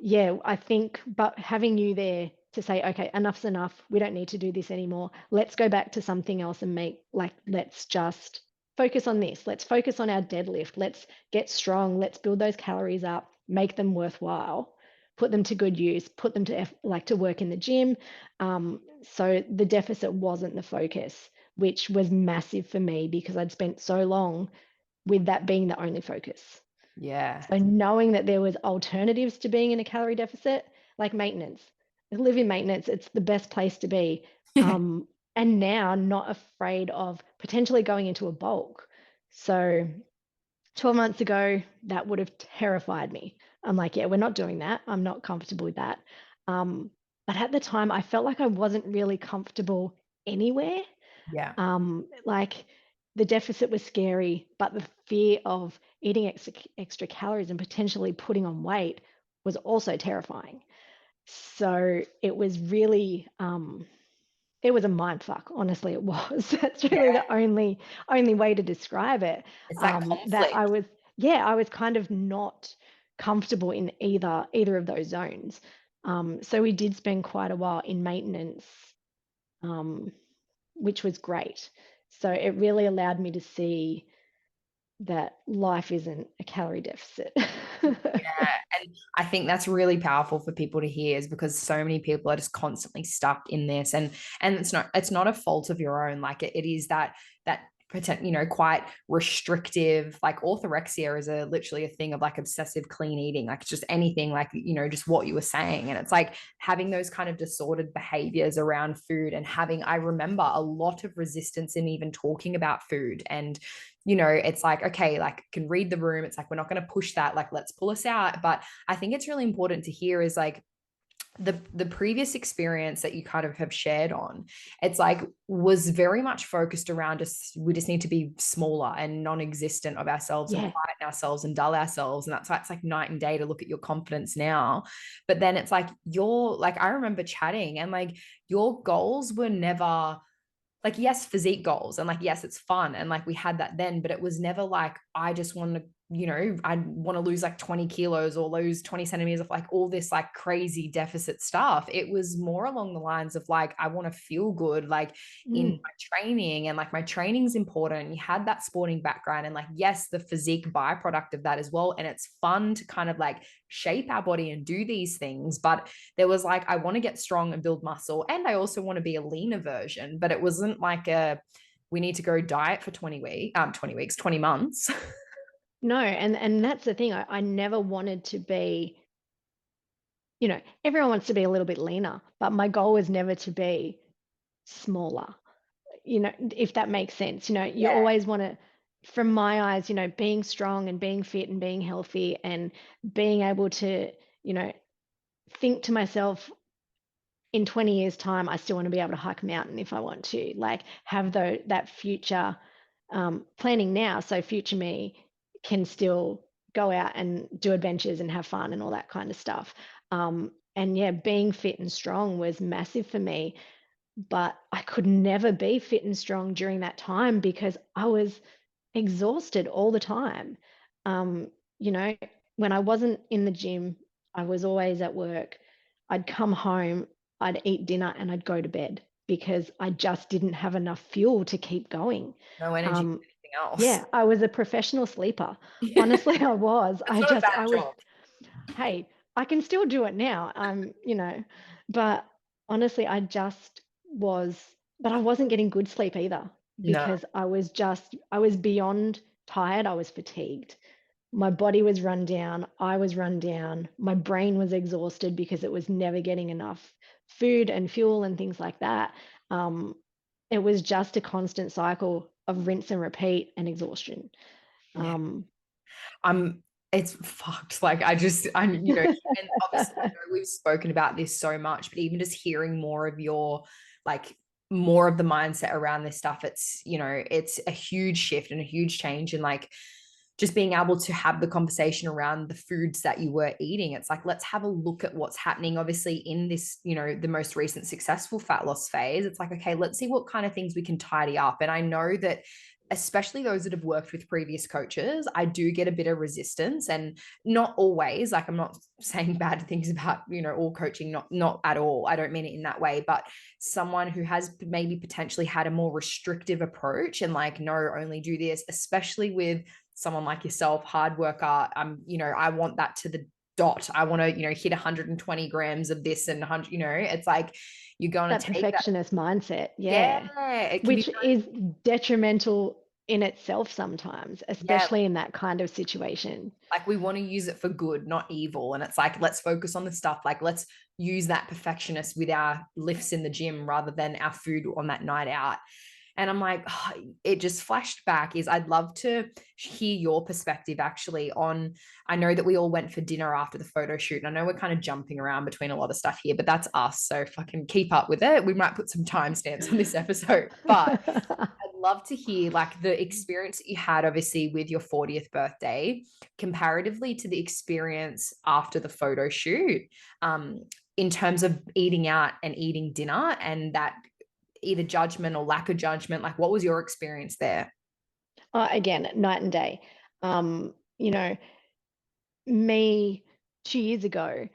yeah, I think, but having you there to say, okay, enough's enough. We don't need to do this anymore. Let's go back to something else and let's just focus on this. Let's focus on our deadlift. Let's get strong. Let's build those calories up, make them worthwhile, put them to good use, put them to to work in the gym. So the deficit wasn't the focus, which was massive for me because I'd spent so long with that being the only focus. Yeah. So knowing that there was alternatives to being in a calorie deficit, like maintenance, live in maintenance, it's the best place to be. And now not afraid of potentially going into a bulk. So 12 months ago, that would have terrified me. I'm like, yeah, we're not doing that. I'm not comfortable with that. But at the time, I felt like I wasn't really comfortable anywhere. Yeah. Like the deficit was scary, but the fear of eating extra calories and potentially putting on weight was also terrifying. So it was really, it was a mind fuck. Honestly, it was. That's really Yeah. the only way to describe it. It's that That conflict. I was, yeah, I was kind of not comfortable in either of those zones. So we did spend quite a while in maintenance, um, which was great. So it really allowed me to see that life isn't a calorie deficit. Yeah, and I think that's really powerful for people to hear, is because so many people are just constantly stuck in this, and it's not a fault of your own. Like it is that quite restrictive, like orthorexia is literally a thing of like obsessive clean eating, like just anything, like just what you were saying. And it's like having those kind of disordered behaviors around food, and having, I remember, a lot of resistance in even talking about food. And it's like, okay, like can read the room. It's like, we're not going to push that. Like, let's pull us out. But I think it's really important to hear is like the previous experience that you kind of have shared on, it's like was very much focused around we just need to be smaller and non-existent of ourselves and Yeah. quieten ourselves and dull ourselves. And that's why it's like night and day to look at your confidence now. But then it's like, I remember chatting, and like your goals were never like, yes, physique goals, and like, yes, it's fun, and like we had that then, but it was never like, I just want to, I want to lose like 20 kilos or lose 20 centimeters of like all this like crazy deficit stuff. It was more along the lines of like, I want to feel good, like in Mm. my training, and like my training's important. You had that sporting background, and like, yes, the physique byproduct of that as well. And it's fun to kind of like shape our body and do these things. But there was like, I want to get strong and build muscle, and I also want to be a leaner version. But it wasn't like we need to go diet for 20 weeks, 20 months. No, and that's the thing. I never wanted to be, everyone wants to be a little bit leaner, but my goal was never to be smaller, if that makes sense. You Yeah. always want to, from my eyes, being strong and being fit and being healthy and being able to, you know, think to myself, in 20 years' time, I still want to be able to hike a mountain if I want to, like have that future planning now. So future me can still go out and do adventures and have fun and all that kind of stuff. And yeah, being fit and strong was massive for me, but I could never be fit and strong during that time because I was exhausted all the time. Um, you know, when I wasn't in the gym, I was always at work. I'd come home, I'd eat dinner, and I'd go to bed because I just didn't have enough fuel to keep going. No energy for Um, anything else. yeah, I was a professional sleeper. Yeah. Honestly, I was. It's not a bad I would, job. hey, I can still do it now. But honestly, but I wasn't getting good sleep either No. because I was beyond tired. I was fatigued. My body was run down. I was run down. My brain was exhausted because it was never getting enough food and fuel and things like that. Um, it was just a constant cycle of rinse and repeat and exhaustion. Yeah. Um, I'm it's fucked. Like and obviously I know we've spoken about this so much, but even just hearing more of your, like, more of the mindset around this stuff, it's a huge shift and a huge change. And like, just being able to have the conversation around the foods that you were eating. It's like, let's have a look at what's happening, obviously, in this, the most recent successful fat loss phase. It's like, okay, let's see what kind of things we can tidy up. And I know that, especially those that have worked with previous coaches, I do get a bit of resistance, and not always. Like, I'm not saying bad things about, all coaching, not at all. I don't mean it in that way, but someone who has maybe potentially had a more restrictive approach and like, no, only do this, especially with someone like yourself, hard worker. I want that to the dot. I want to, hit 120 grams of this and 100, it's like, you're going That to take that. perfectionist mindset, Yeah, it can be which is detrimental in itself sometimes, yeah, especially in that kind of situation. like, we want to use it for good, not evil. And it's like, let's focus on the stuff. Like, let's use that perfectionist with our lifts in the gym rather than our food on that night out. And I'm like, oh, it just flashed back. I'd love to hear your perspective actually on, I know that we all went for dinner after the photo shoot. And I know we're kind of jumping around between a lot of stuff here, but that's us. So fucking keep up with it. We might put some timestamps on this episode, but I'd love to hear like the experience that you had, obviously, with your 40th birthday, comparatively to the experience after the photo shoot, in terms of eating out and eating dinner, and that either judgment or lack of judgment. Like, what was your experience there? Again, night and day. You know, me 2 years ago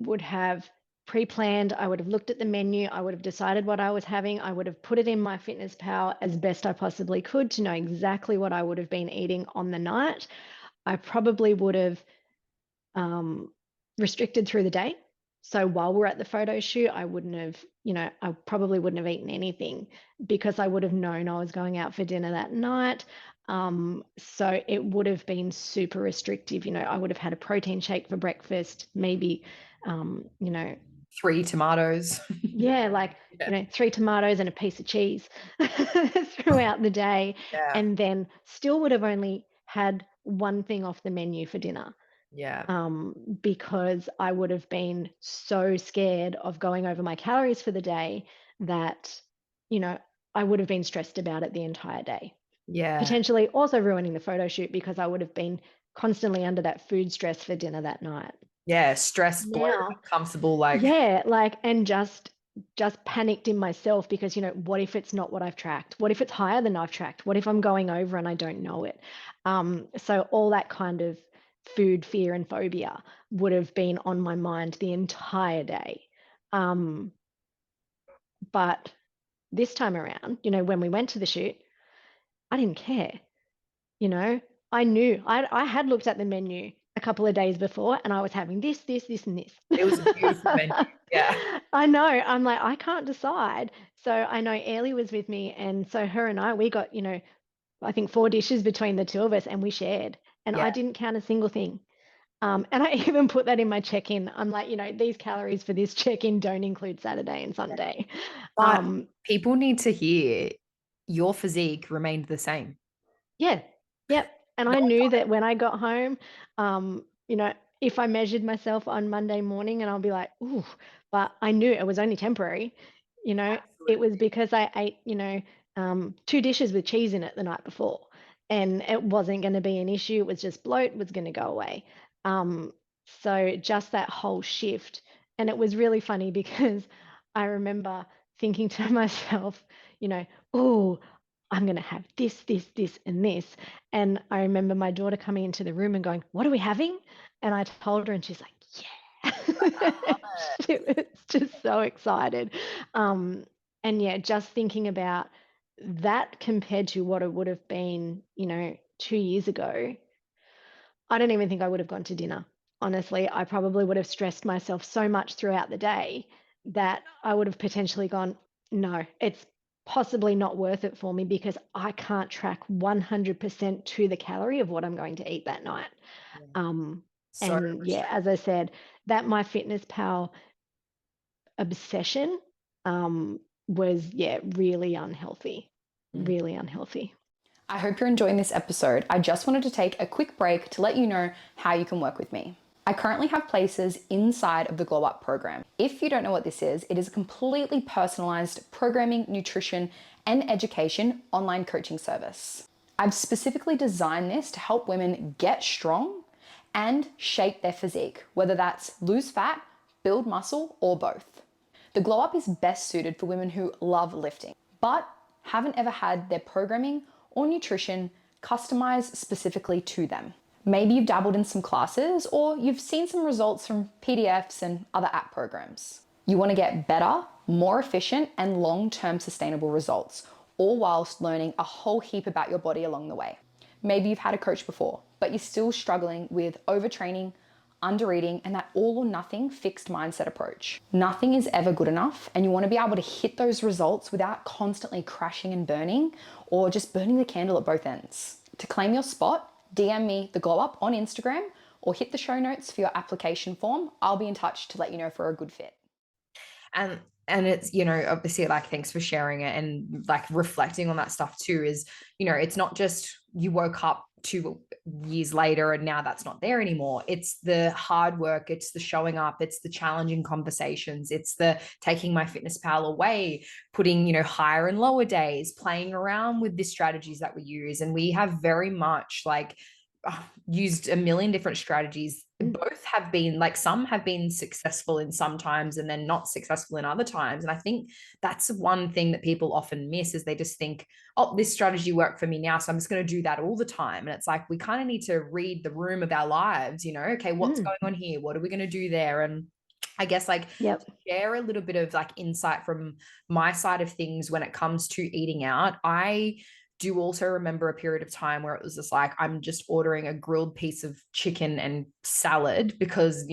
would have pre-planned. I would have looked at the menu. I would have decided what I was having. I would have put it in my fitness pal as best I possibly could to know exactly what I would have been eating on the night. I probably would have restricted through the day. So while we're at the photo shoot, I wouldn't have, I probably wouldn't have eaten anything because I would have known I was going out for dinner that night. So it would have been super restrictive. I would have had a protein shake for breakfast, maybe, um, you know, 3 tomatoes. yeah, like, Yeah. 3 tomatoes and a piece of cheese throughout the day, Yeah. and then still would have only had one thing off the menu for dinner, Yeah. because I would have been so scared of going over my calories for the day that, you know, I would have been stressed about it the entire day. Yeah. Potentially also ruining the photo shoot because I would have been constantly under that food stress for dinner that night. Yeah. Stressed, bloated, Now, uncomfortable. Like, yeah, like, and just panicked in myself because, what if it's not what I've tracked? What if it's higher than I've tracked? What if I'm going over and I don't know it? So all that kind of food fear and phobia would have been on my mind the entire day. But this time around, when we went to the shoot, I didn't care. You know, I knew I had looked at the menu a couple of days before and I was having this, and this. it was a beautiful menu. Yeah. I know. I'm like, I can't decide. So I know Ailey was with me. And so her and we got, I think 4 dishes between the two of us and we shared. And I Yeah. didn't count a single thing. And I even put that in my check-in. I'm like, these calories for this check-in don't include Saturday and Sunday. But people need to hear your physique remained the same. Yeah. Yep. And No I one knew told that when I got home, if I measured myself on Monday morning and I'll be like, ooh, but I knew it was only temporary. It was absolutely. because I ate, 2 dishes with cheese in it the night before. And it wasn't going to be an issue. It was just bloat, was going to go away. So just that whole shift. And it was really funny because I remember thinking to myself, oh, I'm going to have this, this, and this. And I remember my daughter coming into the room and going, what are we having? And I told her and she's like, I yeah. love it. She was just so excited. And yeah, just thinking about that compared to what it would have been, 2 years ago, I don't even think I would have gone to dinner. Honestly, I probably would have stressed myself so much throughout the day that I would have potentially gone, no, it's possibly not worth it for me because I can't track 100% to the calorie of what I'm going to eat that night. Yeah. Um, So and yeah, restrictive. as I said, that MyFitnessPal obsession was, yeah, really unhealthy, Mm. really unhealthy. I hope you're enjoying this episode. I just wanted to take a quick break to let you know how you can work with me. I currently have places inside of the Glow Up program. If you don't know what this is, it is a completely personalized programming, nutrition, and education online coaching service. I've specifically designed this to help women get strong and shape their physique, whether that's lose fat, build muscle, or both. The Glow Up is best suited for women who love lifting, but haven't ever had their programming or nutrition customized specifically to them. Maybe you've dabbled in some classes or you've seen some results from PDFs and other app programs. You want to get better, more efficient, and long-term sustainable results, all whilst learning a whole heap about your body along the way. Maybe you've had a coach before, but you're still struggling with overtraining, undereating, and that all or nothing fixed mindset approach. Nothing is ever good enough, and you want to be able to hit those results without constantly crashing and burning or just burning the candle at both ends. To claim your spot, DM me the Glow Up on Instagram or hit the show notes for your application form. I'll be in touch to let you know for a good fit. And it's, obviously, like, thanks for sharing it, and like reflecting on that stuff too is, it's not just you woke up 2 years later and now that's not there anymore. It's the hard work, it's the showing up, it's the challenging conversations, it's the taking my fitness pal away, putting, higher and lower days, playing around with the strategies that we use. And we have very much like used a million different strategies. Both have been like, some have been successful in some times and then not successful in other times. And I think that's one thing that people often miss, is they just think, oh, this strategy worked for me now, so I'm just going to do that all the time. And it's like, we kind of need to read the room of our lives, okay, what's going on here? What are we going to do there? And I guess like share a little bit of like insight from my side of things when it comes to eating out. I do also remember a period of time where it was just like, I'm just ordering a grilled piece of chicken and salad because,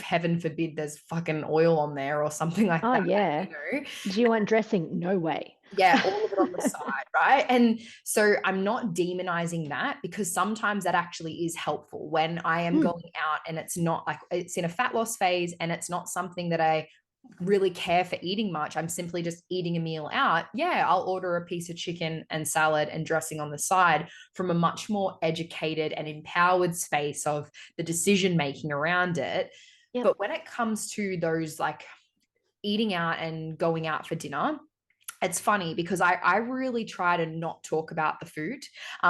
heaven forbid there's fucking oil on there or something like that. Yeah. Do you want dressing? No way. Yeah, all of it on the side, right? And so I'm not demonizing that, because sometimes that actually is helpful when I am going out and it's not like it's in a fat loss phase and it's not something that I really care for eating much. I'm simply just eating a meal out. Yeah, I'll order a piece of chicken and salad and dressing on the side from a much more educated and empowered space of the decision making around it. But when it comes to those like eating out and going out for dinner, it's funny because I really try to not talk about the food,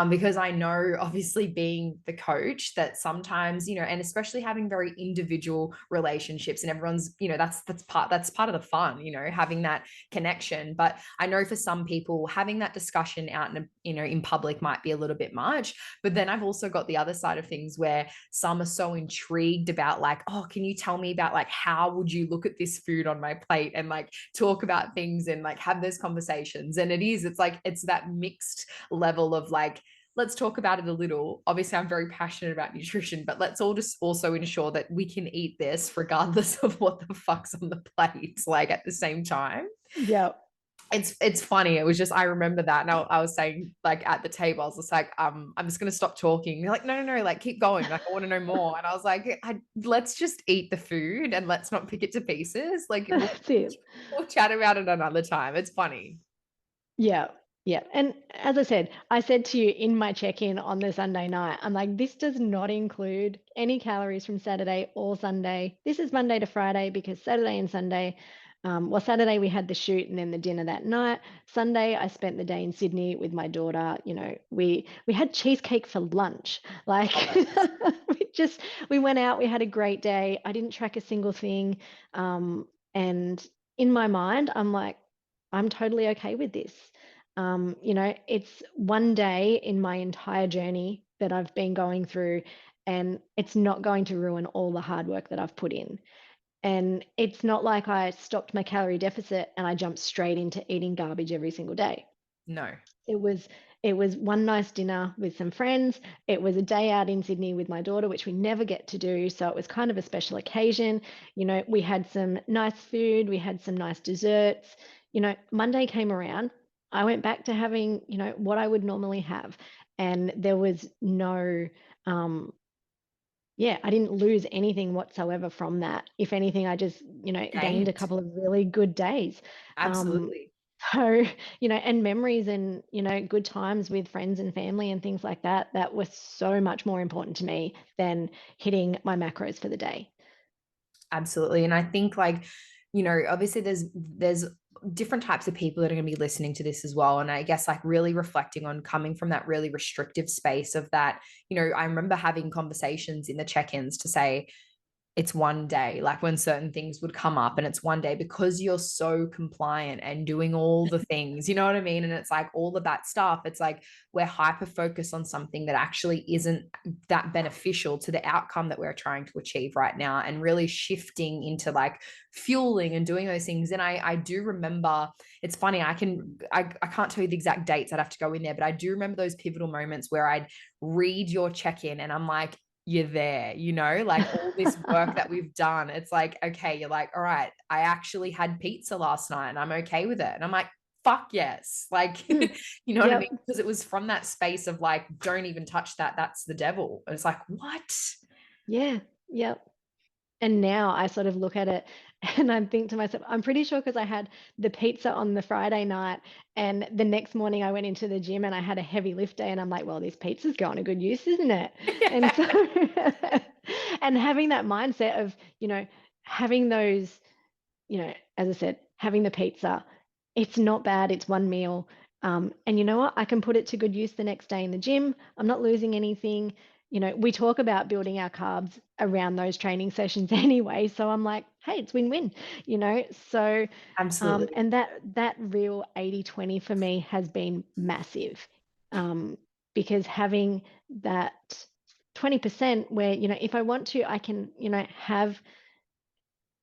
because I know, obviously, being the coach, that sometimes, and especially having very individual relationships, and everyone's, that's part of the fun, having that connection. But I know for some people, having that discussion out in public might be a little bit much. But then I've also got the other side of things where some are so intrigued about like, oh, can you tell me about like, how would you look at this food on my plate, and like talk about things and like have those conversations. And it's like, it's that mixed level of like, let's talk about it a little. Obviously, I'm very passionate about nutrition, but let's all just also ensure that we can eat this regardless of what the fuck's on the plate, like at the same time. Yeah. It's funny. It was just, I remember that. And I was saying, like, at the table, I was just like, I'm just going to stop talking. You're like, no, like, keep going. Like, I want to know more. And I was like, let's just eat the food and let's not pick it to pieces. Like, we'll chat about it another time. It's funny. Yeah. Yeah. And as I said to you in my check-in on the Sunday night, I'm like, this does not include any calories from Saturday or Sunday. This is Monday to Friday, because Saturday and Sunday, Saturday we had the shoot and then the dinner that night. Sunday, I spent the day in Sydney with my daughter. We had cheesecake for lunch. Like, we went out, we had a great day. I didn't track a single thing. And in my mind, I'm like, I'm totally okay with this. It's one day in my entire journey that I've been going through, and it's not going to ruin all the hard work that I've put in. And it's not like I stopped my calorie deficit and I jumped straight into eating garbage every single day. No. It was one nice dinner with some friends. It was a day out in Sydney with my daughter, which we never get to do. So it was kind of a special occasion. We had some nice food, we had some nice desserts. Monday came around. I went back to having, what I would normally have. And there was no, I didn't lose anything whatsoever from that. If anything, I just, gained a couple of really good days. Absolutely. So, and memories and, good times with friends and family and things like that, that was so much more important to me than hitting my macros for the day. Absolutely. And I think like, obviously there's different types of people that are going to be listening to this as well. And I guess like really reflecting on coming from that really restrictive space of that, I remember having conversations in the check-ins to say, it's one day, like when certain things would come up, and it's one day because you're so compliant and doing all the things, you know what I mean? And it's like all of that stuff. It's like we're hyper focused on something that actually isn't that beneficial to the outcome that we're trying to achieve right now, and really shifting into like fueling and doing those things. And I do remember, it's funny, I can't tell you the exact dates, I'd have to go in there, but I do remember those pivotal moments where I'd read your check-in and I'm like, you're there, like all this work that we've done. It's like, okay, you're like, all right, I actually had pizza last night and I'm okay with it. And I'm like, fuck yes. Like, Mm. you know what I mean? Yep. Because it was from that space of like, don't even touch that. That's the devil. And it's like, what? Yeah. Yep. And now I sort of look at it and I think to myself, I'm pretty sure because I had the pizza on the Friday night and the next morning I went into the gym and I had a heavy lift day and I'm like, well, this pizza's going to good use, isn't it? And so, Yeah. and having that mindset of, having those, as I said, having the pizza, it's not bad. It's one meal. And you know what? I can put it to good use the next day in the gym. I'm not losing anything. We talk about building our carbs around those training sessions anyway. So I'm like, hey, it's win-win, So, Absolutely. and that real 80-20 for me has been massive. Because having that 20% where, if I want to, I can, have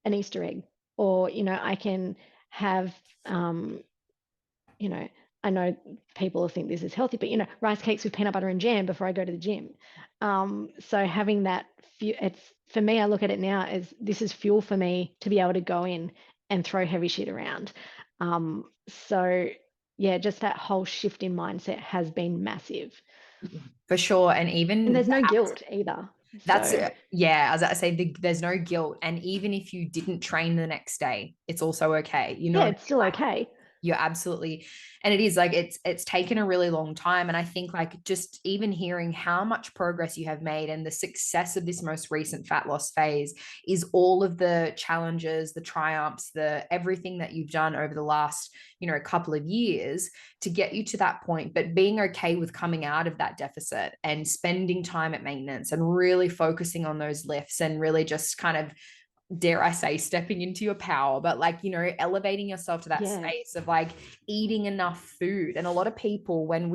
an Easter egg, or I can have, you know, I know people think this is healthy, but rice cakes with peanut butter and jam before I go to the gym. So having that, it's for me. I look at it now as this is fuel for me to be able to go in and throw heavy shit around. So yeah, just that whole shift in mindset has been massive, For sure. And and even there's no guilt either. that's, So yeah, as I say, there's no guilt. And even if you didn't train the next day, it's also okay. You know yeah, what I it's still mean? okay. You're absolutely, and it is like it's taken a really long time. And I think like just even hearing how much progress you have made and the success of this most recent fat loss phase is all of the challenges, the triumphs, the everything that you've done over the last, couple of years to get you to that point, but being okay with coming out of that deficit and spending time at maintenance and really focusing on those lifts and really just kind of, dare I say, stepping into your power, but like, elevating yourself to that Yeah. space of like eating enough food. And a lot of people, when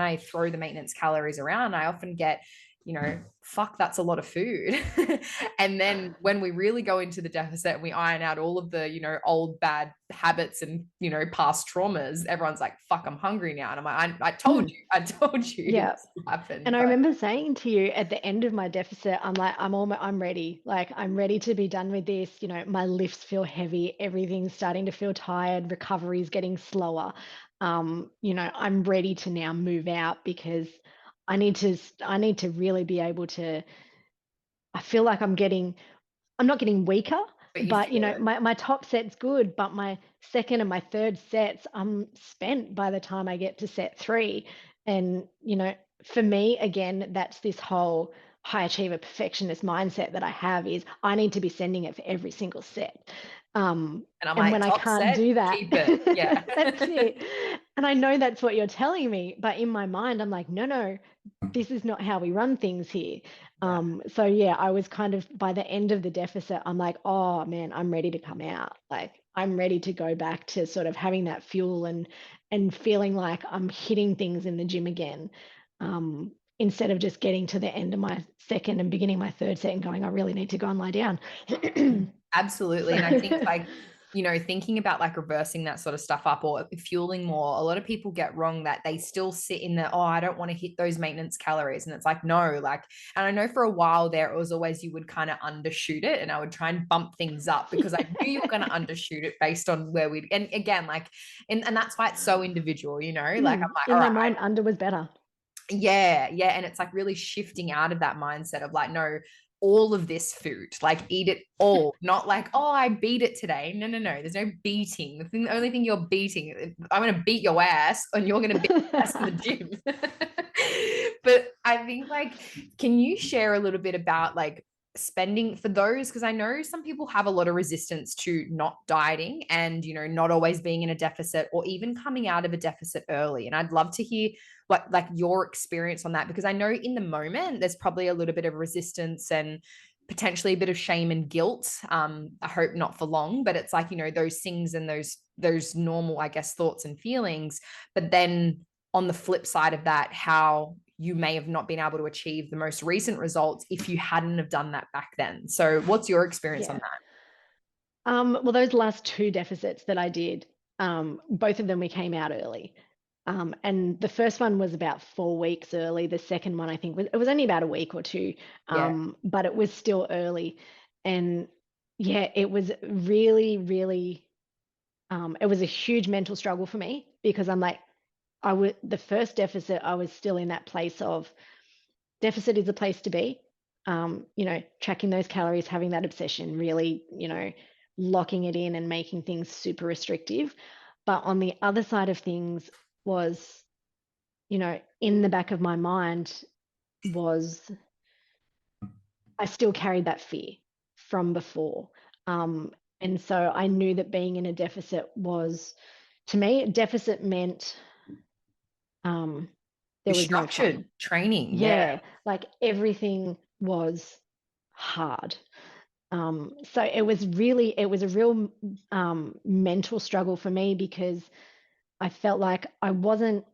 I throw the maintenance calories around, I often get, fuck, that's a lot of food. And then when we really go into the deficit and we iron out all of the, old bad habits and, past traumas, everyone's like, fuck, I'm hungry now. And I'm like, I told Mm. you, I told you Yeah. this will happen. And I But remember saying to you at the end of my deficit, I'm like, I'm ready. Like, I'm ready to be done with this. My lifts feel heavy. Everything's starting to feel tired. Recovery is getting slower. I'm ready to now move out because I need to really be able to, I feel like I'm not getting weaker, you but feel it. my top set's good, but my second and my third sets, I'm spent by the time I get to set three. And, for me, again, that's this whole high achiever perfectionist mindset that I have is I need to be sending it for every single set. And I'm And like, when I top can't set, do that, keep it. Yeah. that's it. And I know that's what you're telling me, but in my mind, I'm like, no, this is not how we run things here. Yeah. So yeah, I was kind of by the end of the deficit, I'm like, oh man, I'm ready to come out. Like I'm ready to go back to sort of having that fuel and feeling like I'm hitting things in the gym again. Instead of just getting to the end of my second and beginning my third set and going, I really need to go and lie down. Absolutely. So And I think like, thinking about like reversing that sort of stuff up or fueling more, a lot of people get wrong that they still sit in the, oh, I don't want to hit those maintenance calories. And it's like, no, like, and I know for a while there, it was always you would kind of undershoot it and I would try and bump things up because I knew you were going to undershoot it based on where we'd, and again, like, and that's why it's so individual, like, I'm like, all in my right, mind, under was better. yeah, and it's like really shifting out of that mindset of like, no, all of this food, like eat it all, not like, oh, I beat it today. No, no, no. There's no beating. The only thing you're beating, I'm going to beat your ass and you're going to beat your ass in the gym. But I think like, can you share a little bit about like spending for those? Because I know some people have a lot of resistance to not dieting and, you know, not always being in a deficit or even coming out of a deficit early. And I'd love to hear what like your experience on that, because I know in the moment there's probably a little bit of resistance and potentially a bit of shame and guilt. I hope not for long, but it's like, you know, those things and those normal, I guess, thoughts and feelings. But then on the flip side of that, how you may have not been able to achieve the most recent results if you hadn't have done that back then. So what's your experience on Yeah. that? Well, those last two deficits that I did, both of them we came out early. And the first one was about 4 weeks early. The second one, I think, it was only about a week or two, Yeah. but it was still early. And yeah, it was really, really, it was a huge mental struggle for me because I'm like, the first deficit, I was still in that place of deficit is a place to be. Tracking those calories, having that obsession, really, locking it in and making things super restrictive. But on the other side of things was, in the back of my mind was I still carried that fear from before. And so I knew that being in a deficit was, to me, deficit meant there was no fun. Structured training. Yeah. Yeah, like everything was hard. So it was a real mental struggle for me because I felt like I wasn't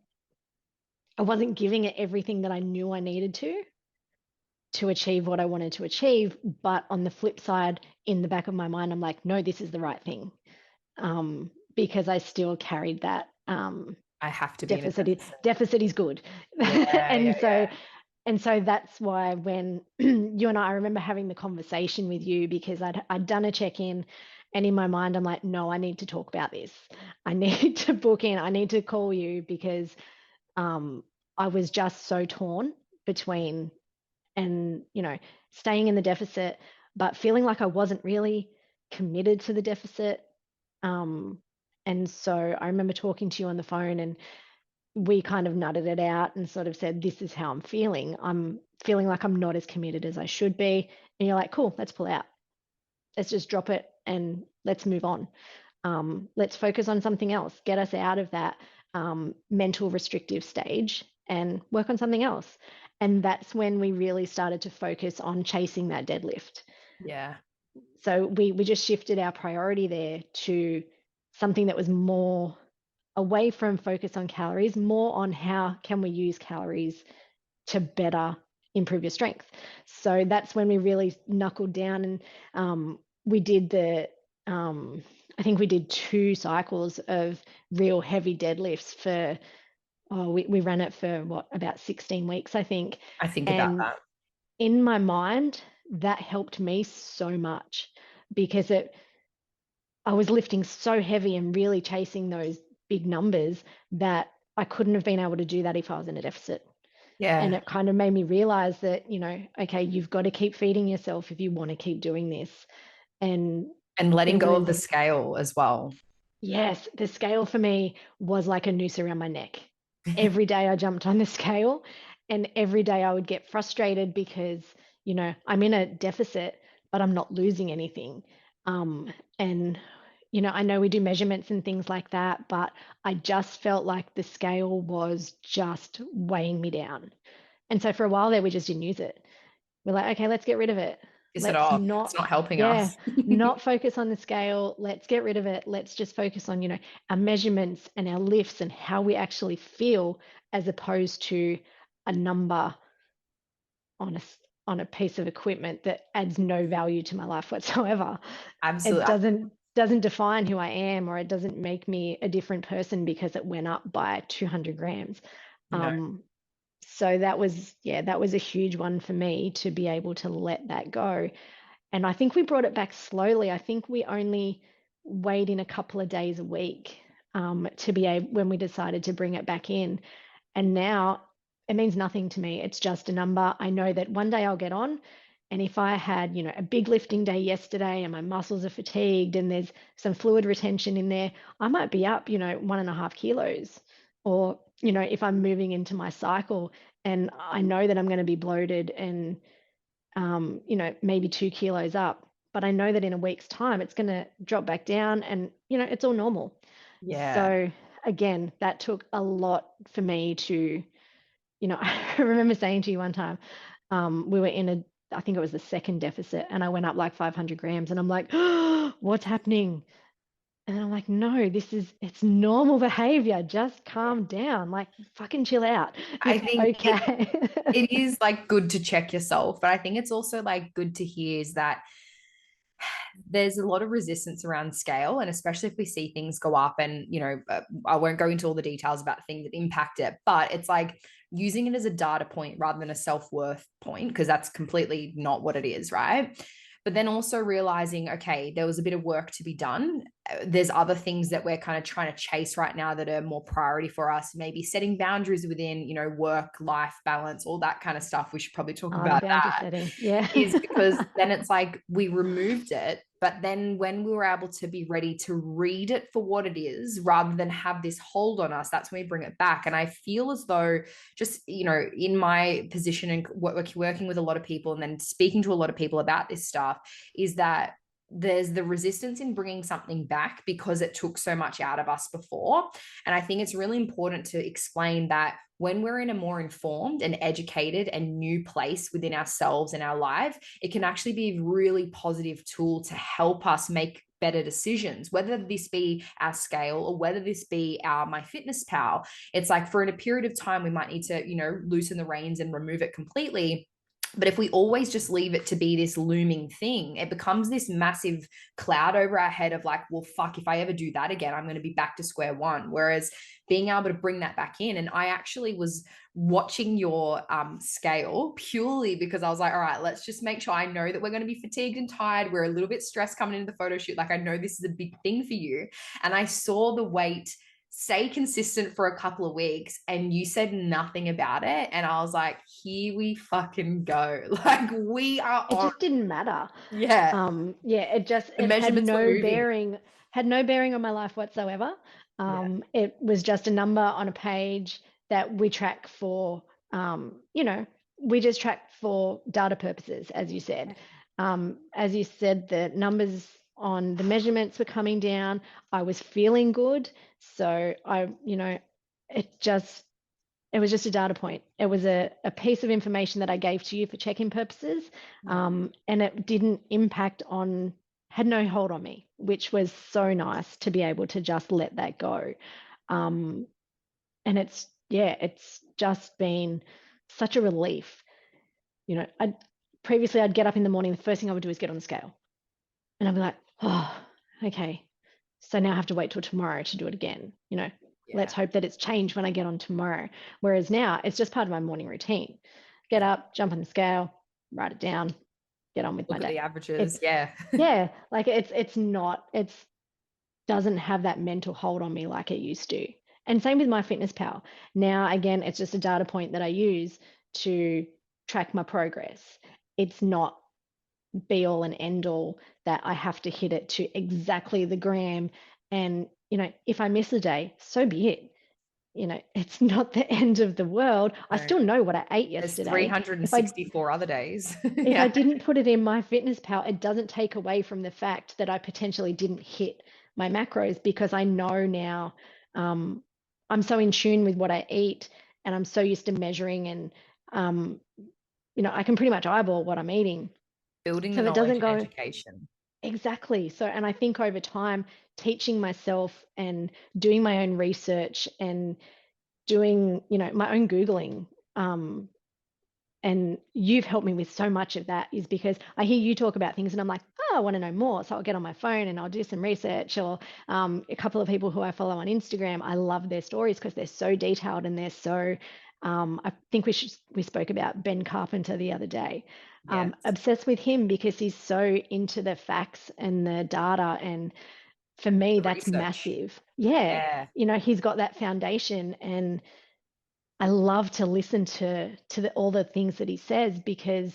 giving it everything that I knew I needed to achieve what I wanted to achieve. But on the flip side, in the back of my mind, I'm like, no, this is the right thing. Because I still carried that I have to be in a deficit. deficit. Deficit is good. Yeah, And yeah, so yeah. and so that's why when you and I remember having the conversation with you because I'd done a check-in and in my mind I'm like, no, I need to talk about this. I need to book in. I need to call you because I was just so torn between and staying in the deficit, but feeling like I wasn't really committed to the deficit. Um, and so I remember talking to you on the phone and we kind of nutted it out and sort of said, this is how I'm feeling. I'm feeling like I'm not as committed as I should be. And you're like, cool, let's pull out. Let's just drop it and let's move on. Let's focus on something else. Get us out of that mental restrictive stage and work on something else. And that's when we really started to focus on chasing that deadlift. Yeah. So we just shifted our priority there to something that was more away from focus on calories, more on how can we use calories to better improve your strength. So that's when we really knuckled down and we did I think we did 2 cycles of real heavy deadlifts for, we ran it for about 16 weeks, I think. I think about And that. in my mind, that helped me so much because I was lifting so heavy and really chasing those big numbers that I couldn't have been able to do that if I was in a deficit. And Yeah. it kind of made me realize that, okay, you've got to keep feeding yourself if you want to keep doing this. And And letting it go of was, the scale as well. yes, the scale for me was like a noose around my neck. Every day I jumped on the scale and every day I would get frustrated because, I'm in a deficit, but I'm not losing anything. And I know we do measurements and things like that, but I just felt like the scale was just weighing me down. And so for a while there, we just didn't use it. We're like, okay, let's get rid of it. Piss it Let's off. It's not, not helping yeah, us. not focus on the scale. Let's get rid of it. Let's just focus on, our measurements and our lifts and how we actually feel as opposed to a number on a piece of equipment that adds no value to my life whatsoever. It Absolutely. doesn't define who I am, or it doesn't make me a different person because it went up by 200 grams. No, So that was a huge one for me to be able to let that go. And I think we brought it back slowly. I think we only weighed in a couple of days a week to be able when we decided to bring it back in. And now it means nothing to me. It's just a number. I know that one day I'll get on And if I had, a big lifting day yesterday and my muscles are fatigued and there's some fluid retention in there, I might be up, 1.5 kilos. Or, if I'm moving into my cycle and I know that I'm going to be bloated and, maybe 2 kilos up, but I know that in a week's time it's going to drop back down and, it's all normal. Yeah. So again, that took a lot for me to, I remember saying to you one time, we were I think it was the second deficit, and I went up like 500 grams, and I'm like, oh, what's happening? And then I'm like, no, it's normal behavior. Just calm down. Like, fucking chill out. I It's think okay. it is like good to check yourself, but I think it's also like good to hear is that there's a lot of resistance around scale, and especially if we see things go up and I won't go into all the details about things that impact it, but it's like using it as a data point rather than a self-worth point, because that's completely not what it is, right? But then also realizing, okay, there was a bit of work to be done. There's other things that we're kind of trying to chase right now that are more priority for us, maybe setting boundaries within work life balance, all that kind of stuff. We should probably talk Oh, the about boundary that. setting. Yeah. Is because then it's like we removed it, but then when we were able to be ready to read it for what it is rather than have this hold on us, that's when we bring it back. And I feel as though just in my position and working with a lot of people and then speaking to a lot of people about this stuff, is that there's the resistance in bringing something back because it took so much out of us before. And I think it's really important to explain that when we're in a more informed and educated and new place within ourselves and our life, it can actually be a really positive tool to help us make better decisions, whether this be our scale or whether this be our MyFitnessPal. It's like for in a period of time, we might need to, loosen the reins and remove it completely. But if we always just leave it to be this looming thing, it becomes this massive cloud over our head of like, well, fuck, if I ever do that again, I'm going to be back to square one. Whereas being able to bring that back in, and I actually was watching your scale purely because I was like, all right, let's just make sure I know that we're going to be fatigued and tired. We're a little bit stressed coming into the photo shoot. Like I know this is a big thing for you. And I saw the weight stay consistent for a couple of weeks and you said nothing about it, and I was like, here we fucking go. Like we are It on. just didn't matter. Yeah, Yeah, the it measurements were moving. had no bearing on my life whatsoever. Yeah, It was just a number on a page that we track for, we just track for data purposes, as you said. As you said, the numbers on the measurements were coming down. I was feeling good. So it just it was just a data point. It was a piece of information that I gave to you for check-in purposes. yeah. And it didn't had no hold on me, which was so nice to be able to just let that go. Um, and it's just been such a relief. Previously I'd get up in the morning, the first thing I would do is get on the scale. And I'd be like, oh, okay. So now I have to wait till tomorrow to do it again. Let's Yeah. hope that it's changed when I get on tomorrow. Whereas now it's just part of my morning routine. Get up, jump on the scale, write it down, get on with my Look at day. the averages. It's Yeah. yeah, like it's doesn't have that mental hold on me like it used to. And same with MyFitnessPal. Now again, it's just a data point that I use to track my progress. It's not be all and end all that I have to hit it to exactly the gram. And, if I miss a day, so be it. It's not the end of the world. I No. still know what I ate There's yesterday. If 364 other days. I Yeah. didn't put it in MyFitnessPal, it doesn't take away from the fact that I potentially didn't hit my macros, because I know now, um, I'm so in tune with what I eat and I'm so used to measuring, and um, I can pretty much eyeball what I'm eating. Building the So it knowledge doesn't and go. education. Exactly. So, and I think over time, teaching myself and doing my own research and doing, my own Googling, and you've helped me with so much of that, is because I hear you talk about things and I'm like, oh, I want to know more. So I'll get on my phone and I'll do some research. Or a couple of people who I follow on Instagram, I love their stories because they're so detailed and they're so, I think we spoke about Ben Carpenter the other day. Yes. Obsessed with him because he's so into the facts and the data. And for me, The that's research. massive. Yeah. Yeah. He's got that foundation, and I love to listen to all the things that he says, because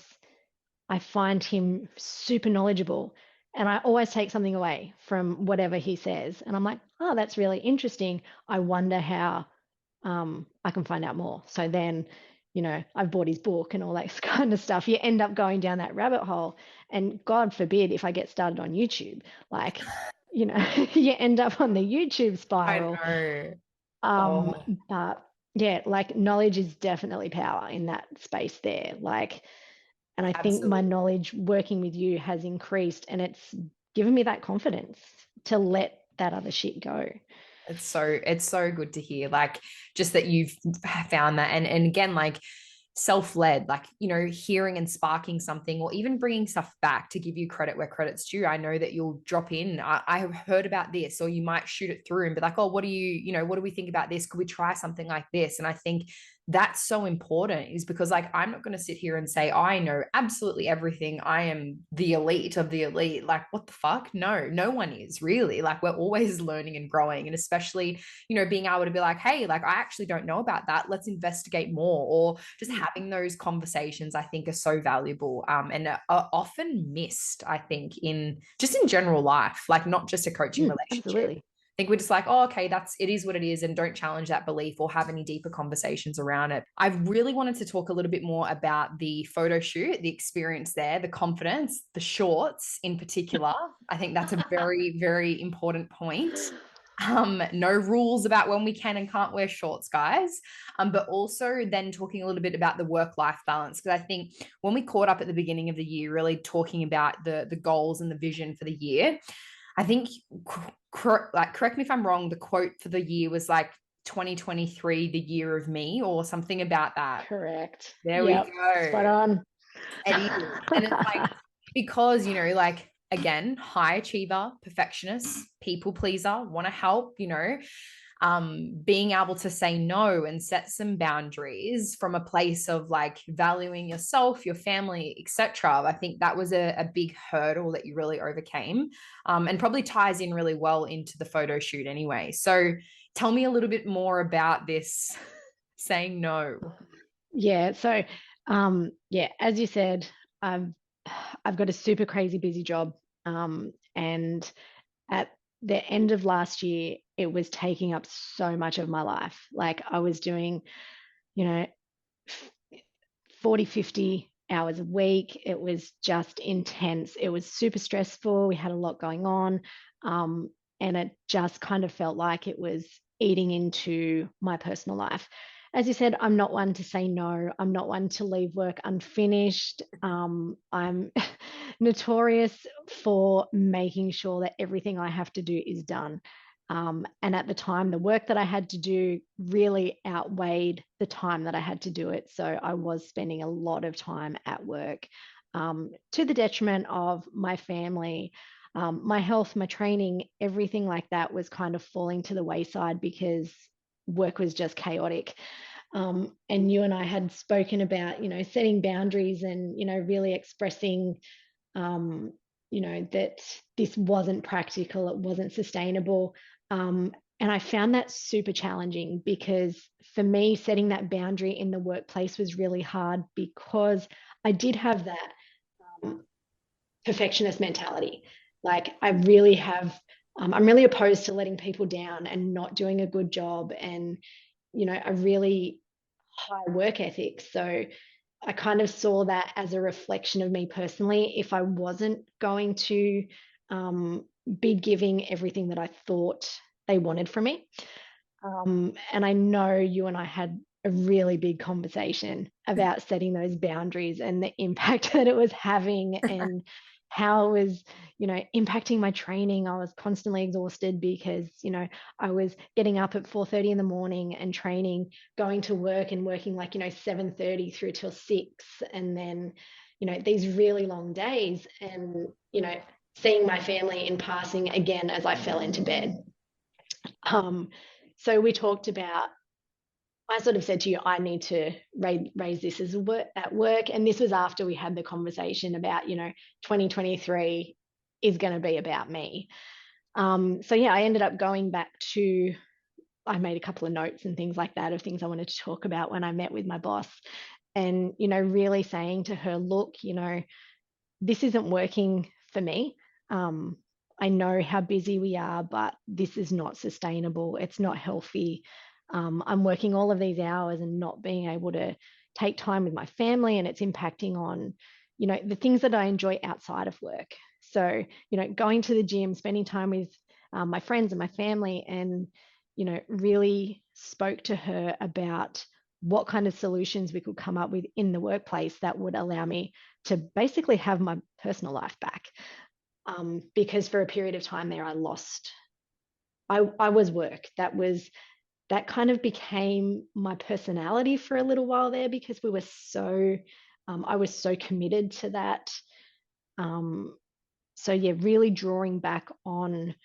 I find him super knowledgeable. And I always take something away from whatever he says. And I'm like, oh, that's really interesting. I wonder how I can find out more. So then, I've bought his book and all that kind of stuff. You end up going down that rabbit hole. And God forbid if I get started on YouTube, like, you end up on the YouTube I spiral. know. Um, Oh, but yeah, like knowledge is definitely power in that space there. Like, and I think my absolutely. knowledge working with you has increased and it's given me that confidence to let that other shit go. It's so good to hear, like, just that you've found that. And again, like, self-led, like, hearing and sparking something, or even bringing stuff back to give you credit where credit's due. I know that you'll drop in, I have heard about this, or you might shoot it through and be like, oh, what do we think about this? Could we try something like this? And I think that's so important, is because, like, I'm not going to sit here and say I know absolutely everything. I am the elite of the elite. Like, what the fuck? No one is really. Like, we're always learning and growing. And especially, being able to be like, hey, like, I actually don't know about that. Let's investigate more. Or just having those conversations, I think, are so valuable, and are often missed, I think, in general life, like, not just a coaching relationship. Absolutely. Think we're just like, oh, okay, it is what it is, and don't challenge that belief or have any deeper conversations around it. I really wanted to talk a little bit more about the photo shoot, the experience there, the confidence, the shorts in particular. I think that's a very, very important point. No rules about when we can and can't wear shorts, guys. But also then talking a little bit about the work-life balance, because I think when we caught up at the beginning of the year, really talking about the goals and the vision for the year, I think, like, correct me if I'm wrong, the quote for the year was like 2023, the year of me, or something about that. Correct. There we Yep. go. Spot on. It is. And it's like, because, like, again, high achiever, perfectionist, people pleaser, want to help, being able to say no and set some boundaries from a place of, like, valuing yourself, your family, etc. I think that was a big hurdle that you really overcame, and probably ties in really well into the photo shoot anyway. So tell me a little bit more about this saying no. Yeah. So, yeah, as you said, I've I've got a super crazy busy job, and at the end of last year, it was taking up so much of my life. Like I was doing, you know, 40, 50 hours a week. It was just intense. It was super stressful. We had a lot going on. And it just kind of felt like it was eating into my personal life. As you said, I'm not one to say no. I'm not one to leave work unfinished. I'm notorious for making sure that everything I have to do is done. And at the time, the work that I had to do really outweighed the time that I had to do it. So I was spending a lot of time at work, to the detriment of my family, my health, my training, everything like that was kind of falling to the wayside because work was just chaotic. And you and I had spoken about, setting boundaries and, really expressing, um, that this wasn't practical, it wasn't sustainable. And I found that super challenging because for me, setting that boundary in the workplace was really hard because I did have that um, perfectionist mentality. Like, I really have, I'm really opposed to letting people down and not doing a good job and, a really high work ethic. So I kind of saw that as a reflection of me personally. If I wasn't going to um, be giving everything that I thought they wanted from me. And I know you and I had a really big conversation about setting those boundaries and the impact that it was having and how it was, impacting my training. I was constantly exhausted because, I was getting up at 4:30 in the morning and training, going to work and working like, 7:30 through till 6. And then, these really long days and, seeing my family in passing again as I fell into bed. So we talked about, I sort of said to you, I need to raise this as at work. And this was after we had the conversation about, 2023 is going to be about me. So yeah, I ended up going back to, I made a couple of notes and things like that of things I wanted to talk about when I met with my boss and, really saying to her, look, this isn't working for me. I know how busy we are, but this is not sustainable. It's not healthy. I'm working all of these hours and not being able to take time with my family, and it's impacting on, the things that I enjoy outside of work. So, going to the gym, spending time with my friends and my family, and, really spoke to her about what kind of solutions we could come up with in the workplace that would allow me to basically have my personal life back. Because for a period of time there, I was work. That kind of became my personality for a little while there, because I was so committed to that. So yeah, really drawing back on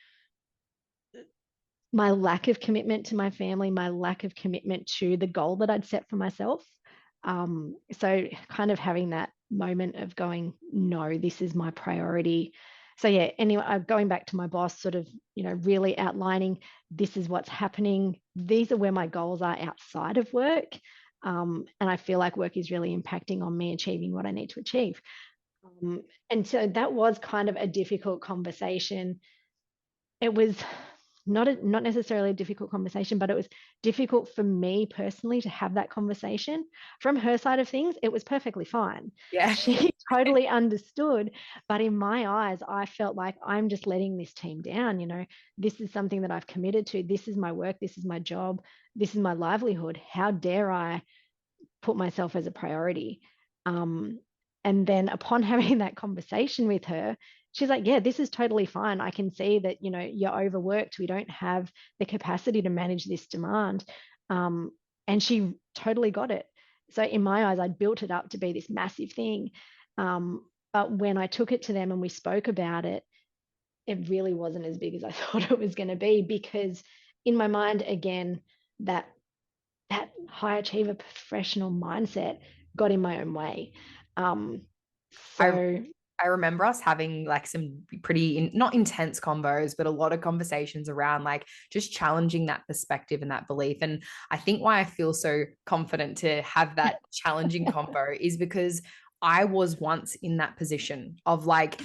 my lack of commitment to my family, my lack of commitment to the goal that I'd set for myself. So kind of having that moment of going, no, this is my priority. So yeah, anyway, going back to my boss, sort of, really outlining, this is what's happening. These are where my goals are outside of work. And I feel like work is really impacting on me achieving what I need to achieve. And so that was kind of a difficult conversation. It was not necessarily a difficult conversation, but it was difficult for me personally to have that conversation. From her side of things, it was perfectly fine. Yeah. She totally understood. But in my eyes, I felt like I'm just letting this team down. This is something that I've committed to. This is my work. This is my job. This is my livelihood. How dare I put myself as a priority? And then upon having that conversation with her, she's like, yeah, this is totally fine. I can see that, you're overworked. We don't have the capacity to manage this demand. And she totally got it. So in my eyes, I'd built it up to be this massive thing. But when I took it to them and we spoke about it, it really wasn't as big as I thought it was going to be, because in my mind, again, that high achiever professional mindset got in my own way. I So I remember us having like some pretty not intense combos, but a lot of conversations around like just challenging that perspective and that belief. And I think why I feel so confident to have that challenging combo is because I was once in that position of like,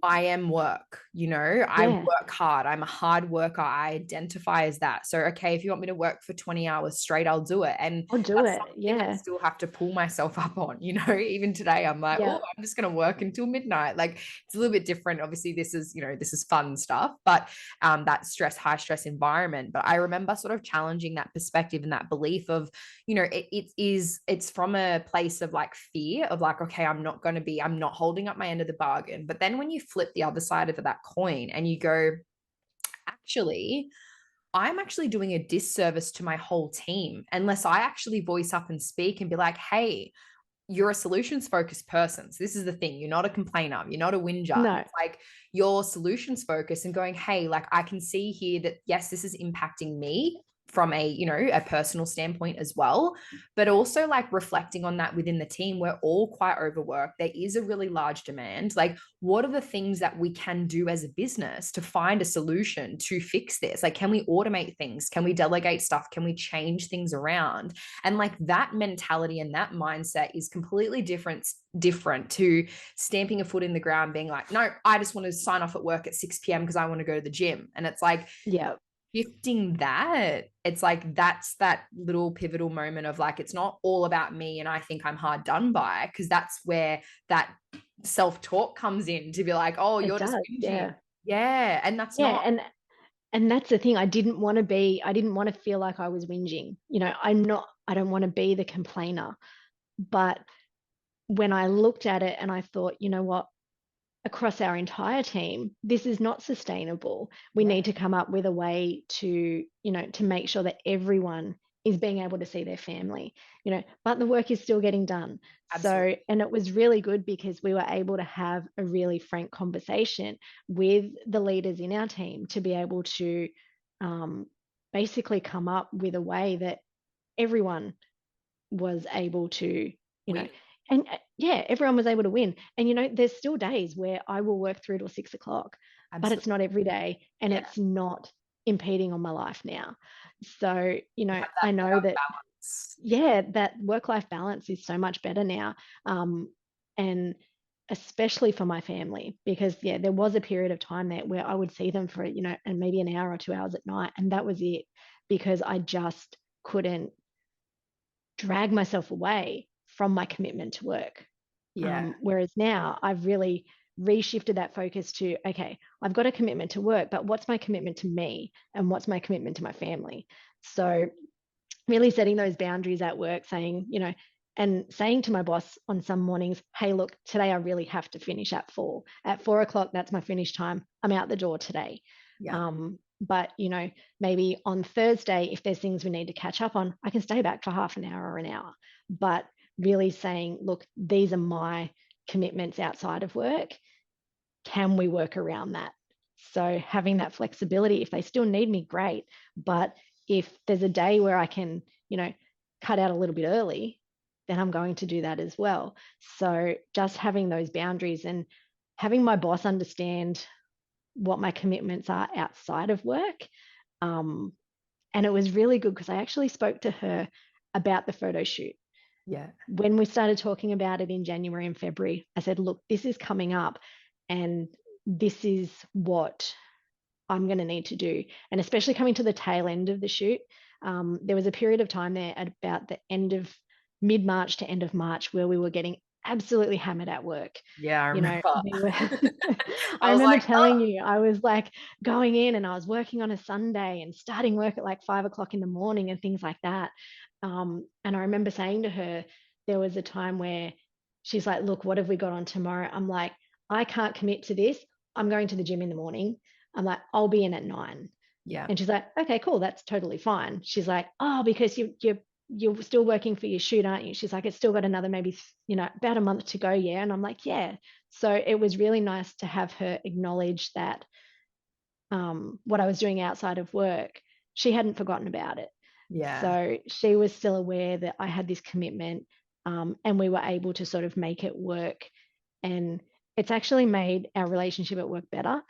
I am work, I yeah, work hard. I'm a hard worker. I identify as that. So, okay, if you want me to work for 20 hours straight, I'll do it. And I'll do that's it. something I Yeah, still have to pull myself up on, even today, I'm like, yeah, oh, I'm just going to work until midnight. Like it's a little bit different. Obviously, this is fun stuff, but that high stress environment. But I remember sort of challenging that perspective and that belief of, it's from a place of like fear of like, okay, I'm not holding up my end of the bargain. But then when you flip the other side of that coin and you go, actually, I'm actually doing a disservice to my whole team unless I actually voice up and speak and be like, hey, you're a solutions focused person. So this is the thing. You're not a complainer. You're not a whinger. no, It's like you're solutions focused and going, hey, like I can see here that yes, this is impacting me from a personal standpoint as well, but also like reflecting on that within the team. We're all quite overworked. There is a really large demand. Like, what are the things that we can do as a business to find a solution to fix this? Like, can we automate things? Can we delegate stuff? Can we change things around? And like that mentality and that mindset is completely different to stamping a foot in the ground, being like, no, I just want to sign off at work at 6 p.m. because I want to go to the gym. And it's like yeah, shifting that, it's like that's that little pivotal moment of like, it's not all about me and I think I'm hard done by, because that's where that self-talk comes in to be like, oh, it you're just does. whinging. Yeah, Yeah. And that's yeah, not. and that's the thing. I didn't want to feel like I was whinging. I don't want to be the complainer. But when I looked at it and I thought, you know what, across our entire team, this is not sustainable. We Yeah, need to come up with a way to make sure that everyone is being able to see their family, but the work is still getting done. absolutely. So, and it was really good because we were able to have a really frank conversation with the leaders in our team to be able to um, basically come up with a way that everyone was able to, you know, Win. and yeah, everyone was able to win. And there's still days where I will work through till 6 o'clock, but Absolutely. it's not every day, and Yeah. it's not impeding on my life now. So, You have I that better know that balance. yeah, that work-life balance is so much better now. And especially for my family, because there was a period of time there where I would see them for, and maybe an hour or 2 hours at night, and that was it, because I just couldn't drag myself away from my commitment to work. Yeah. Whereas now I've really reshifted that focus to, okay, I've got a commitment to work, but what's my commitment to me and what's my commitment to my family? So really setting those boundaries at work, saying, and saying to my boss on some mornings, hey, look, today I really have to finish at 4. At 4 o'clock, that's my finish time. I'm out the door today. Yeah. But, maybe on Thursday, if there's things we need to catch up on, I can stay back for half an hour or an hour. But really saying, look, these are my commitments outside of work. Can we work around that? So having that flexibility, if they still need me, great. But if there's a day where I can, cut out a little bit early, then I'm going to do that as well. So just having those boundaries and having my boss understand what my commitments are outside of work. And it was really good because I actually spoke to her about the photo shoot. Yeah. When we started talking about it in January and February, I said, look, this is coming up and this is what I'm going to need to do. And especially coming to the tail end of the shoot, there was a period of time there at about the end of mid-March to end of March where we were getting absolutely hammered at work. Yeah, I remember. We were I I was remember like, oh. telling you, I was like going in and I was working on a Sunday and starting work at like 5 o'clock in the morning and things like that. And I remember saying to her, there was a time where she's like, look, what have we got on tomorrow? I'm like, I can't commit to this. I'm going to the gym in the morning. I'm like, I'll be in at 9. Yeah. And she's like, okay, cool. That's totally fine. She's like, oh, because you're still working for your shoot, aren't you? She's like, it's still got another maybe, about a month to go. Yeah. And I'm like, yeah. So it was really nice to have her acknowledge that what I was doing outside of work, she hadn't forgotten about it. Yeah. So she was still aware that I had this commitment, and we were able to sort of make it work. And it's actually made our relationship at work better,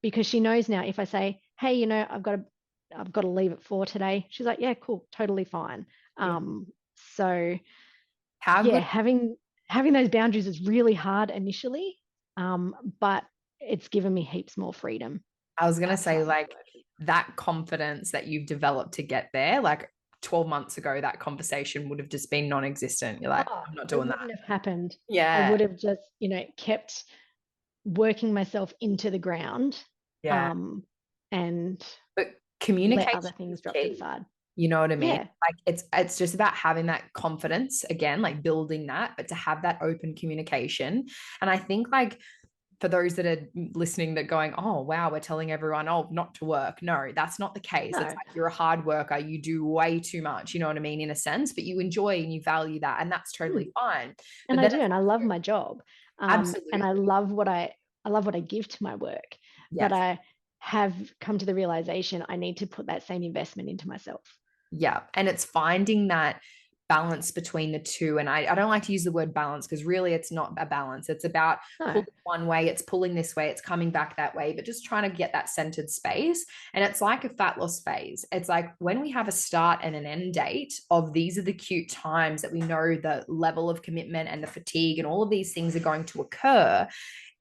because she knows now if I say, hey, I've got to leave at 4 today, she's like, yeah, cool, totally fine. Yeah. So How yeah, good. having those boundaries is really hard initially, but it's given me heaps more freedom I was going to outside say, of like, work. that confidence that you've developed to get there, like 12 months ago, that conversation would have just been non-existent. You're like, Oh, I'm not it doing that. wouldn't have happened. I Yeah. would have just, kept working myself into the ground, Yeah. and But let communication other things is drop to the key. side. You know what I mean? Yeah. Like it's just about having that confidence again, like building that, but to have that open communication. And I think like for those that are listening that going, oh wow, we're telling everyone, oh, not to work. No, that's not the case. It's No. like you're a hard worker, you do way too much, you know what I mean, in a sense, but you enjoy and you value that, and that's Hmm. totally fine. And But I then do, it's and I love my job. And absolutely I love what I give to my work. But yes. I have come to the realization I need to put that same investment into myself. Yeah. And it's finding that balance between the two. And I don't like to use the word balance because really it's not a balance. It's about No. pulling one way, it's pulling this way, it's coming back that way, but just trying to get that centered space. And it's like a fat loss phase. It's like when we have a start and an end date of these are the cute times that we know the level of commitment and the fatigue and all of these things are going to occur.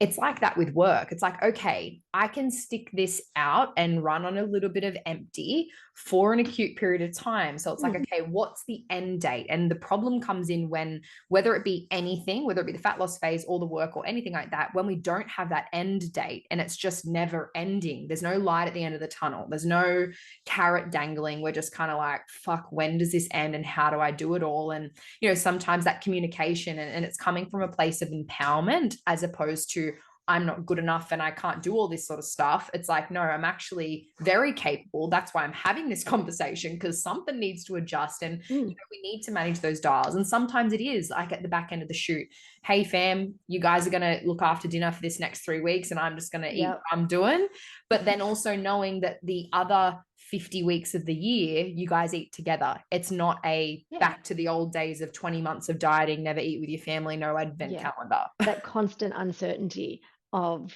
It's like that with work. It's like, okay, I can stick this out and run on a little bit of empty for an acute period of time. So it's like, okay, what's the end date? And the problem comes in when, whether it be anything, whether it be the fat loss phase or the work or anything like that, when we don't have that end date and it's just never ending, there's no light at the end of the tunnel, there's no carrot dangling. We're just kind of like, fuck, when does this end and how do I do it all? And, sometimes that communication and it's coming from a place of empowerment as opposed to, I'm not good enough and I can't do all this sort of stuff. It's like, no, I'm actually very capable. That's why I'm having this conversation because something needs to adjust and we need to manage those dials. And sometimes it is like at the back end of the shoot, hey fam, you guys are going to look after dinner for this next 3 weeks and I'm just going to eat what I'm doing. But then also knowing that the other 50 weeks of the year, you guys eat together. It's not a back to the old days of 20 months of dieting, never eat with your family, no advent calendar. That constant uncertainty of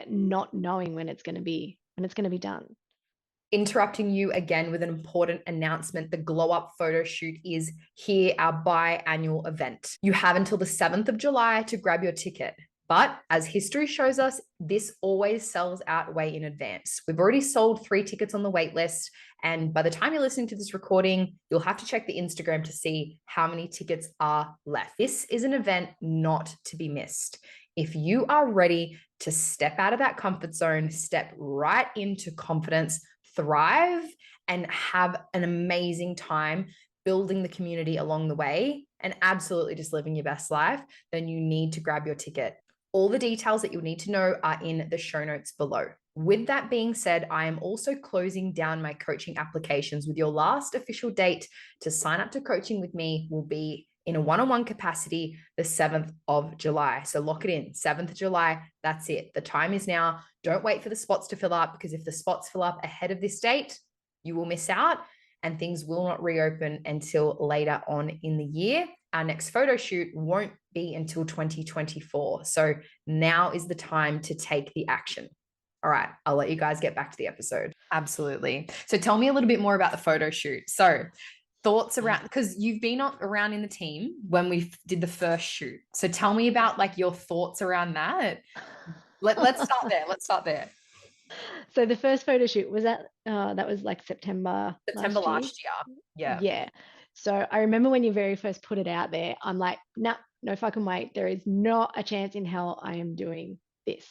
not knowing when it's going to be done. interrupting you again with an important announcement. The Glow Up photo shoot is here, our biannual event. You have until the 7th of July to grab your ticket. But as history shows us, this always sells out way in advance. We've already sold 3 tickets on the wait list. And by the time you're listening to this recording, you'll have to check the Instagram to see how many tickets are left. This is an event not to be missed. If you are ready to step out of that comfort zone, step right into confidence, thrive, and have an amazing time building the community along the way, and absolutely just living your best life, then you need to grab your ticket. All the details that you'll need to know are in the show notes below. With that being said, I am also closing down my coaching applications, with your last official date to sign up to coaching with me will be in a one-on-one capacity the 7th of July. So lock it in, 7th of July, that's it. The time is now. Don't wait for the spots to fill up, because if the spots fill up ahead of this date, you will miss out and things will not reopen until later on in the year. Our next photo shoot won't be until 2024. So now is the time to take the action. All right, I'll let you guys get back to the episode. Absolutely. So tell me a little bit more about the photo shoot. So thoughts around, because you've been around in the team when we did the first shoot. So tell me about like your thoughts around that. Let's start there. Let's start there. So the first photo shoot was that was like September last year. Yeah. Yeah. So I remember when you very first put it out there, I'm like, nah, no fucking wait. There is not a chance in hell I am doing this.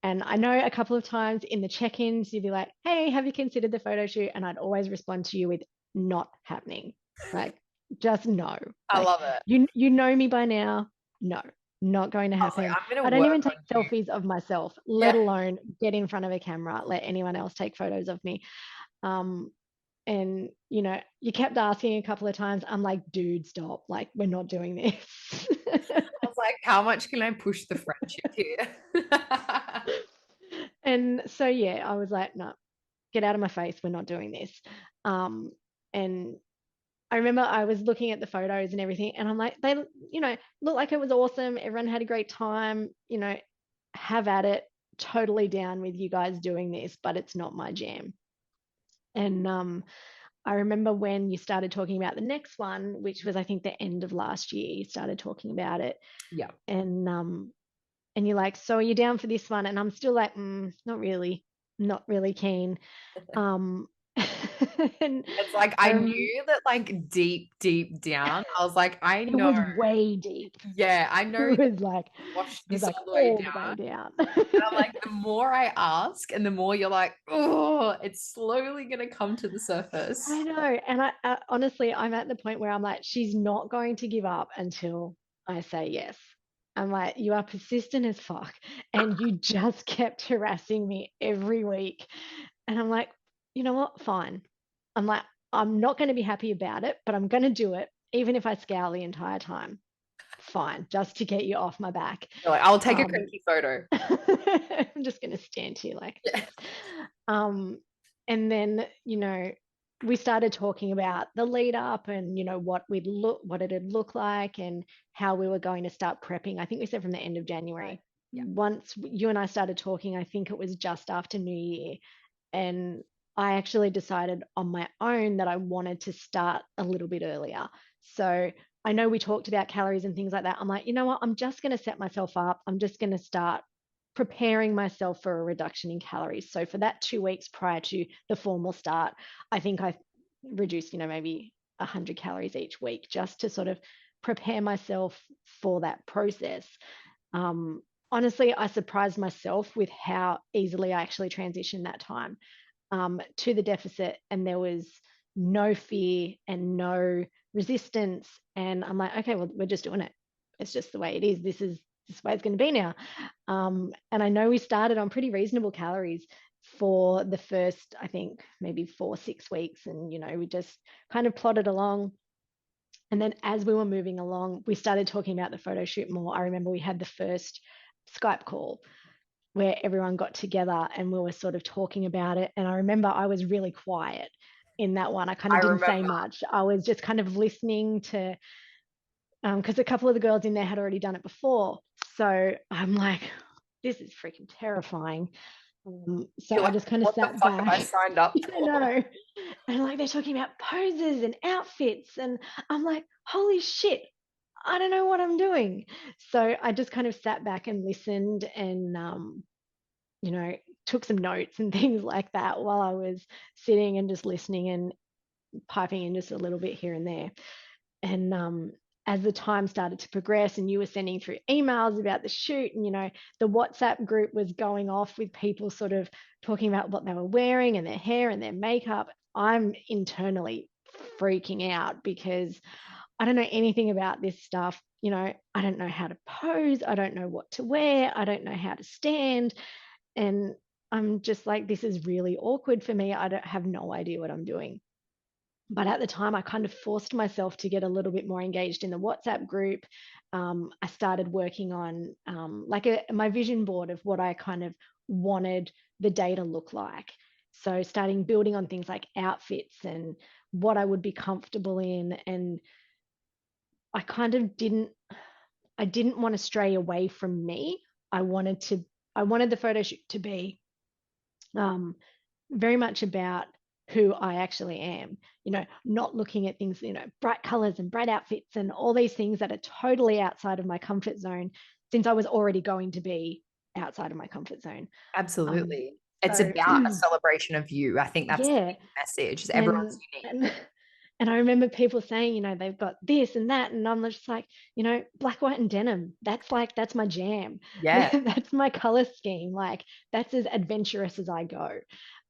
And I know a couple of times in the check-ins, you'd be like, hey, have you considered the photo shoot? And I'd always respond to you with not happening. Like, just no. I Like, love it. You know me by now. No, not going to happen. I don't even take selfies of myself, let alone get in front of a camera, let anyone else take photos of me. And, you know, you kept asking a couple of times. I'm like, dude, stop. Like, we're not doing this. I was like, how much can I push the friendship here? And so, yeah, I was like, no, get out of my face. We're not doing this. And I remember I was looking at the photos and everything, and I'm like, they, you know, look like it was awesome. Everyone had a great time, you know, have at it. Totally down with you guys doing this, but it's not my jam. And I remember when you started talking about the next one, which was I think the end of last year, you started talking about it. Yeah. And you're like, so are you down for this one? And I'm still like, not really keen. And it's like I knew that, like deep down, I was like, I know it was way deep. Yeah, I know. It was like this like all the way down. And I'm like, the more I ask, and the more you're like, oh, it's slowly gonna come to the surface. I know, and I honestly, I'm at the point where I'm like, she's not going to give up until I say yes. I'm like, you are persistent as fuck, and you just kept harassing me every week, and I'm like, you know what? Fine. I'm like, I'm not going to be happy about it, but I'm going to do it, even if I scowl the entire time. Fine, just to get you off my back. You're like, I'll take a cookie photo. I'm just going to stand here like this. And then, you know, we started talking about the lead up and, you know, what it'd look like and how we were going to start prepping. I think we said from the end of January. Yeah. Once you and I started talking, I think it was just after New Year. And I actually decided on my own that I wanted to start a little bit earlier. So I know we talked about calories and things like that. I'm like, you know what? I'm just going to set myself up. I'm just going to start preparing myself for a reduction in calories. So for that 2 weeks prior to the formal start, I think I reduced, you know, maybe 100 calories each week just to sort of prepare myself for that process. Honestly, I surprised myself with how easily I actually transitioned that time to the deficit, and there was no fear and no resistance. And I'm like, okay, well, we're just doing it. It's just the way it is. This is the way it's going to be now. And I know we started on pretty reasonable calories for the first, I think, maybe 4-6 weeks. And, you know, we just kind of plodded along. And then as we were moving along, we started talking about the photo shoot more. I remember we had the first Skype call where everyone got together and we were sort of talking about it. And I remember I was really quiet in that one. I kind of didn't say much. I was just kind of listening to, because a couple of the girls in there had already done it before. So I'm like, this is freaking terrifying. So You're I like, just kind of what the sat fuck have I back. signed up I for? know. And like they're talking about poses and outfits. And I'm like, holy shit, I don't know what I'm doing. So I just kind of sat back and listened and, you know, took some notes and things like that while I was sitting and just listening and piping in just a little bit here and there. And as the time started to progress and you were sending through emails about the shoot, and the WhatsApp group was going off with people sort of talking about what they were wearing and their hair and their makeup, I'm internally freaking out because I don't know anything about this stuff. I don't know how to pose, I don't know what to wear, I don't know how to stand, and I'm just like, this is really awkward for me. I don't have no idea what I'm doing. But at the time, I kind of forced myself to get a little bit more engaged in the WhatsApp group. I started working on my vision board of what I kind of wanted the day to look like. So starting building on things like outfits and what I would be comfortable in. And I kind of I didn't want to stray away from me. I wanted the photo shoot to be um, very much about who I actually am, not looking at things, bright colors and bright outfits and all these things that are totally outside of my comfort zone, since I was already going to be outside of my comfort zone. Um, Absolutely. It's so about a celebration of you. I think that's the yeah, big message. Is everyone's and unique. and and I remember people saying, they've got this and that, and I'm just like, black, white, and denim. That's my jam. Yeah. That's my color scheme. Like that's as adventurous as I go.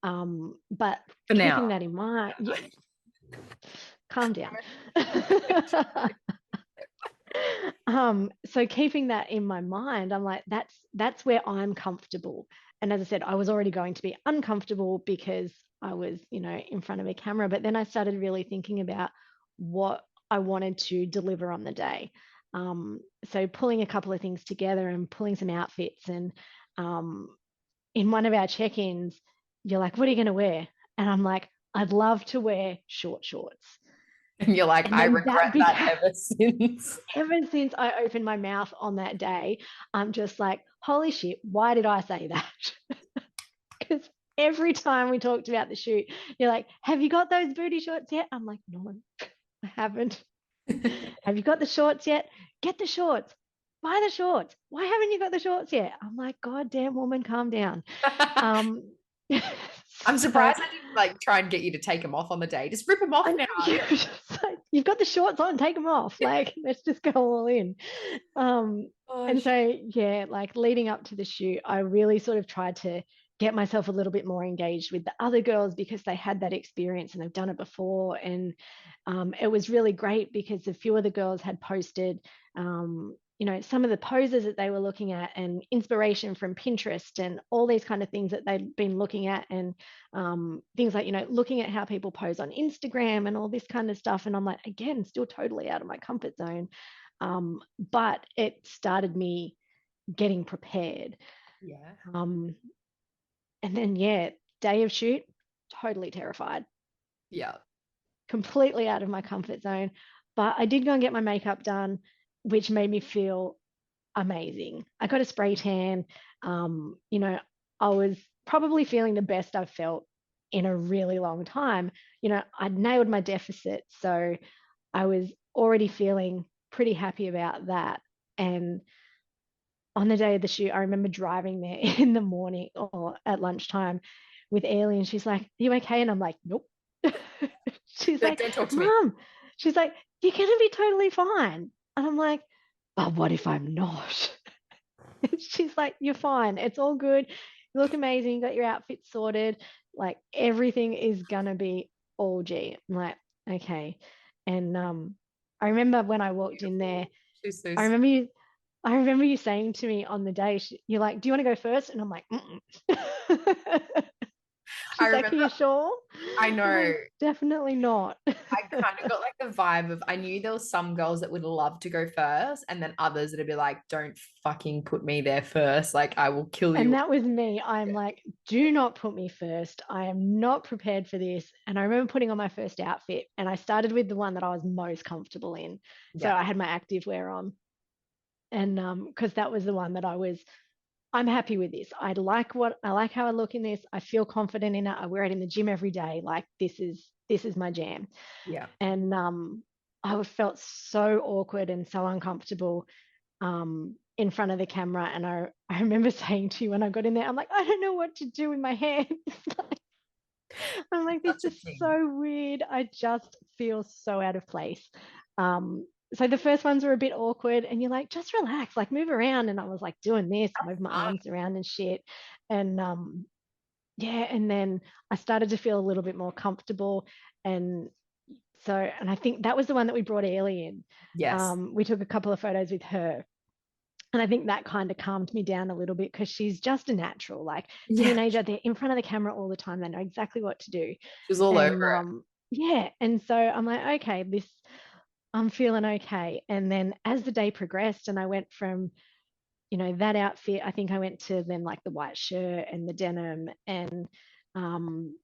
But For now. keeping that in mind, yeah, calm down. So keeping that in my mind, I'm like, that's where I'm comfortable. And as I said, I was already going to be uncomfortable because I was, in front of a camera. But then I started really thinking about what I wanted to deliver on the day. So pulling a couple of things together and pulling some outfits. And in one of our check-ins, you're like, what are you going to wear? And I'm like, I'd love to wear short shorts. And you're like, And I then that regret that became ever since. ever since I opened my mouth on that day, I'm just like, holy shit, why did I say that? Because every time we talked about the shoot, you're like, have you got those booty shorts yet? I'm like, no, I haven't. Have you got the shorts yet? Get the shorts. Buy the shorts. Why haven't you got the shorts yet? I'm like, God damn woman, calm down. Um, I'm so surprised I didn't like try and get you to take them off on the day. Just rip them off I know now. you've got the shorts on, take them off. Like, let's just go all in. And Gosh. so, yeah, like leading up to the shoot, I really sort of tried to get myself a little bit more engaged with the other girls because they had that experience and they've done it before. And it was really great because a few of the girls had posted, some of the poses that they were looking at and inspiration from Pinterest and all these kind of things that they'd been looking at, and things like, looking at how people pose on Instagram and all this kind of stuff. And I'm like, again, still totally out of my comfort zone. But it started me getting prepared. Yeah. And then, yeah, day of shoot, totally terrified, Yeah. completely out of my comfort zone. But I did go and get my makeup done, which made me feel amazing. I got a spray tan. I was probably feeling the best I've felt in a really long time. I'd nailed my deficit. So I was already feeling pretty happy about that. And on the day of the shoot, I remember driving there in the morning or at lunchtime with Ailey, and she's like, "Are you okay?" And I'm like, "Nope." She's Like, like, don't talk to me. "Mom," she's like, "You're gonna be totally fine." And I'm like, "But what if I'm not?" She's like, "You're fine. It's all good. You look amazing. You got your outfit sorted. Like everything is gonna be all G." I'm like, "Okay." And I remember when I walked in there, Beautiful. She's so I sweet. remember you I remember you saying to me on the day, you're like, "Do you want to go first?" And I'm like, "Mm-mm." I She's like, "Are remember, you sure?" I I'm know. like, "Definitely not." I kind of got like the vibe of I knew there was some girls that would love to go first, and then others that'd be like, "Don't fucking put me there first. Like I will kill And you." that was me. I'm Yeah. like, "Do not put me first. I am not prepared for this." And I remember putting on my first outfit, and I started with the one that I was most comfortable in. So Yeah. I had my active wear on, and because that was the one that I was I'm happy with this. I like how I look in this. I feel confident in it. I wear it in the gym every day. Like this is my jam. Yeah. And I felt so awkward and so uncomfortable in front of the camera. And I remember saying to you when I got in there, I'm like, I don't know what to do with my hands. I'm like, this Such a is thing. so weird. I just feel so out of place. So the first ones were a bit awkward, and you're like, just relax, like move around. And I was like doing this, move my arms around and shit. And yeah, and then I started to feel a little bit more comfortable. And and I think that was the one that we brought Ellie in. Yes. We took a couple of photos with her. And I think that kind of calmed me down a little bit because she's just a natural, like Yeah. teenager. They're in front of the camera all the time. They know exactly what to do. She was all over And it. yeah, and so I'm like, okay, I'm feeling okay. And then as the day progressed, and I went from that outfit, I think I went to then like the white shirt and the denim, and um,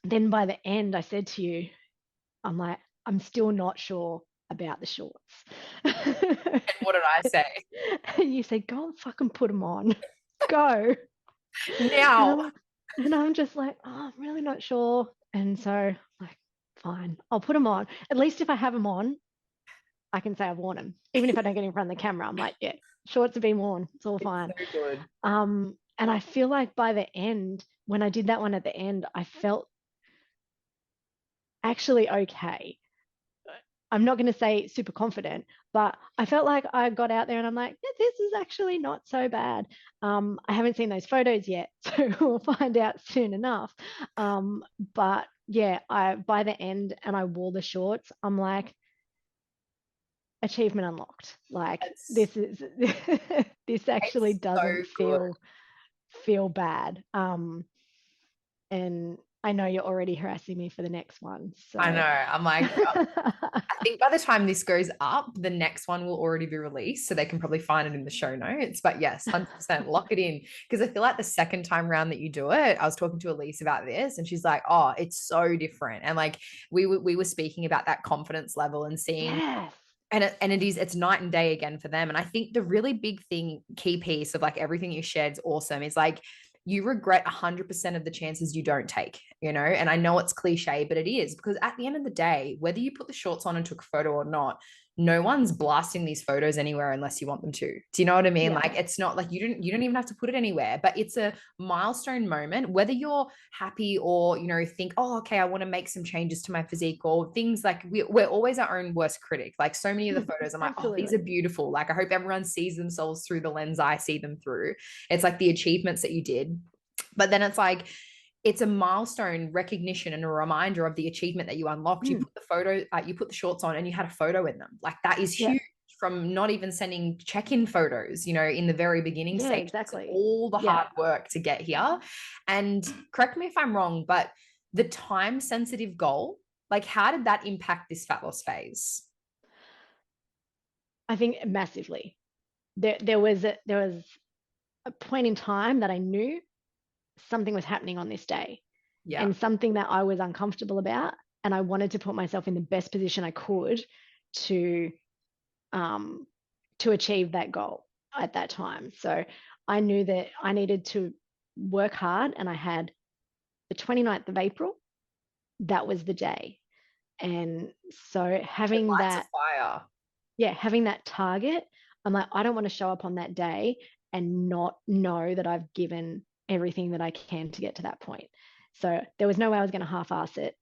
then by the end, I said to you, I'm like, I'm still not sure about the shorts. And what did I say? And you said, go and fucking put them on. Go. And Now. I'm just like, oh, I'm really not sure. And so like, fine, I'll put them on. At least if I have them on, I can say I've worn them. Even if I don't get in front of the camera, I'm like, yeah, shorts have been worn. It's all It's fine. so good. And I feel like by the end, when I did that one at the end, I felt actually okay. I'm not going to say super confident, but I felt like I got out there and I'm like, yeah, this is actually not so bad. I haven't seen those photos yet, so we'll find out soon enough. But yeah, I by the end and I wore the shorts, I'm like, achievement unlocked. Like It's this is this actually it's so doesn't good. feel bad. And I know you're already harassing me for the next one. I know. So I'm like, I think by the time this goes up, the next one will already be released. So they can probably find it in the show notes. But yes, 100% lock it in. Because I feel like the second time round that you do it, I was talking to Elise about this and she's like, oh, it's so different. And like we were speaking about that confidence level and seeing yes. and it's night and day again for them. And I think the really big thing, key piece of like everything you shared is awesome is like you regret 100% of the chances you don't take, and I know it's cliche, but it is, because at the end of the day, whether you put the shorts on and took a photo or not, no one's blasting these photos anywhere unless you want them to. Do you know what I mean? Yeah. Like it's not like you don't even have to put it anywhere, but it's a milestone moment, whether you're happy or think, oh, okay, I want to make some changes to my physique, or things like we're always our own worst critic. Like so many of the photos I'm like, oh, these are beautiful, like I hope everyone sees themselves through the lens I see them through. It's like the achievements that you did, but then it's like it's a milestone recognition and a reminder of the achievement that you unlocked. You put the photo, you put the shorts on and you had a photo in them. Like that is huge, from not even sending check-in photos, in the very beginning stage. Exactly. All the hard work to get here. And correct me if I'm wrong, but the time sensitive goal, like how did that impact this fat loss phase? I think massively. There was a point in time that I knew something was happening on this day, and something that I was uncomfortable about, and I wanted to put myself in the best position I could to achieve that goal at that time. So I knew that I needed to work hard, and I had the 29th of April. That was the day. And so having that fire. Yeah, having that target, I'm like, I don't want to show up on that day and not know that I've given everything that I can to get to that point. So there was no way I was going to half-ass it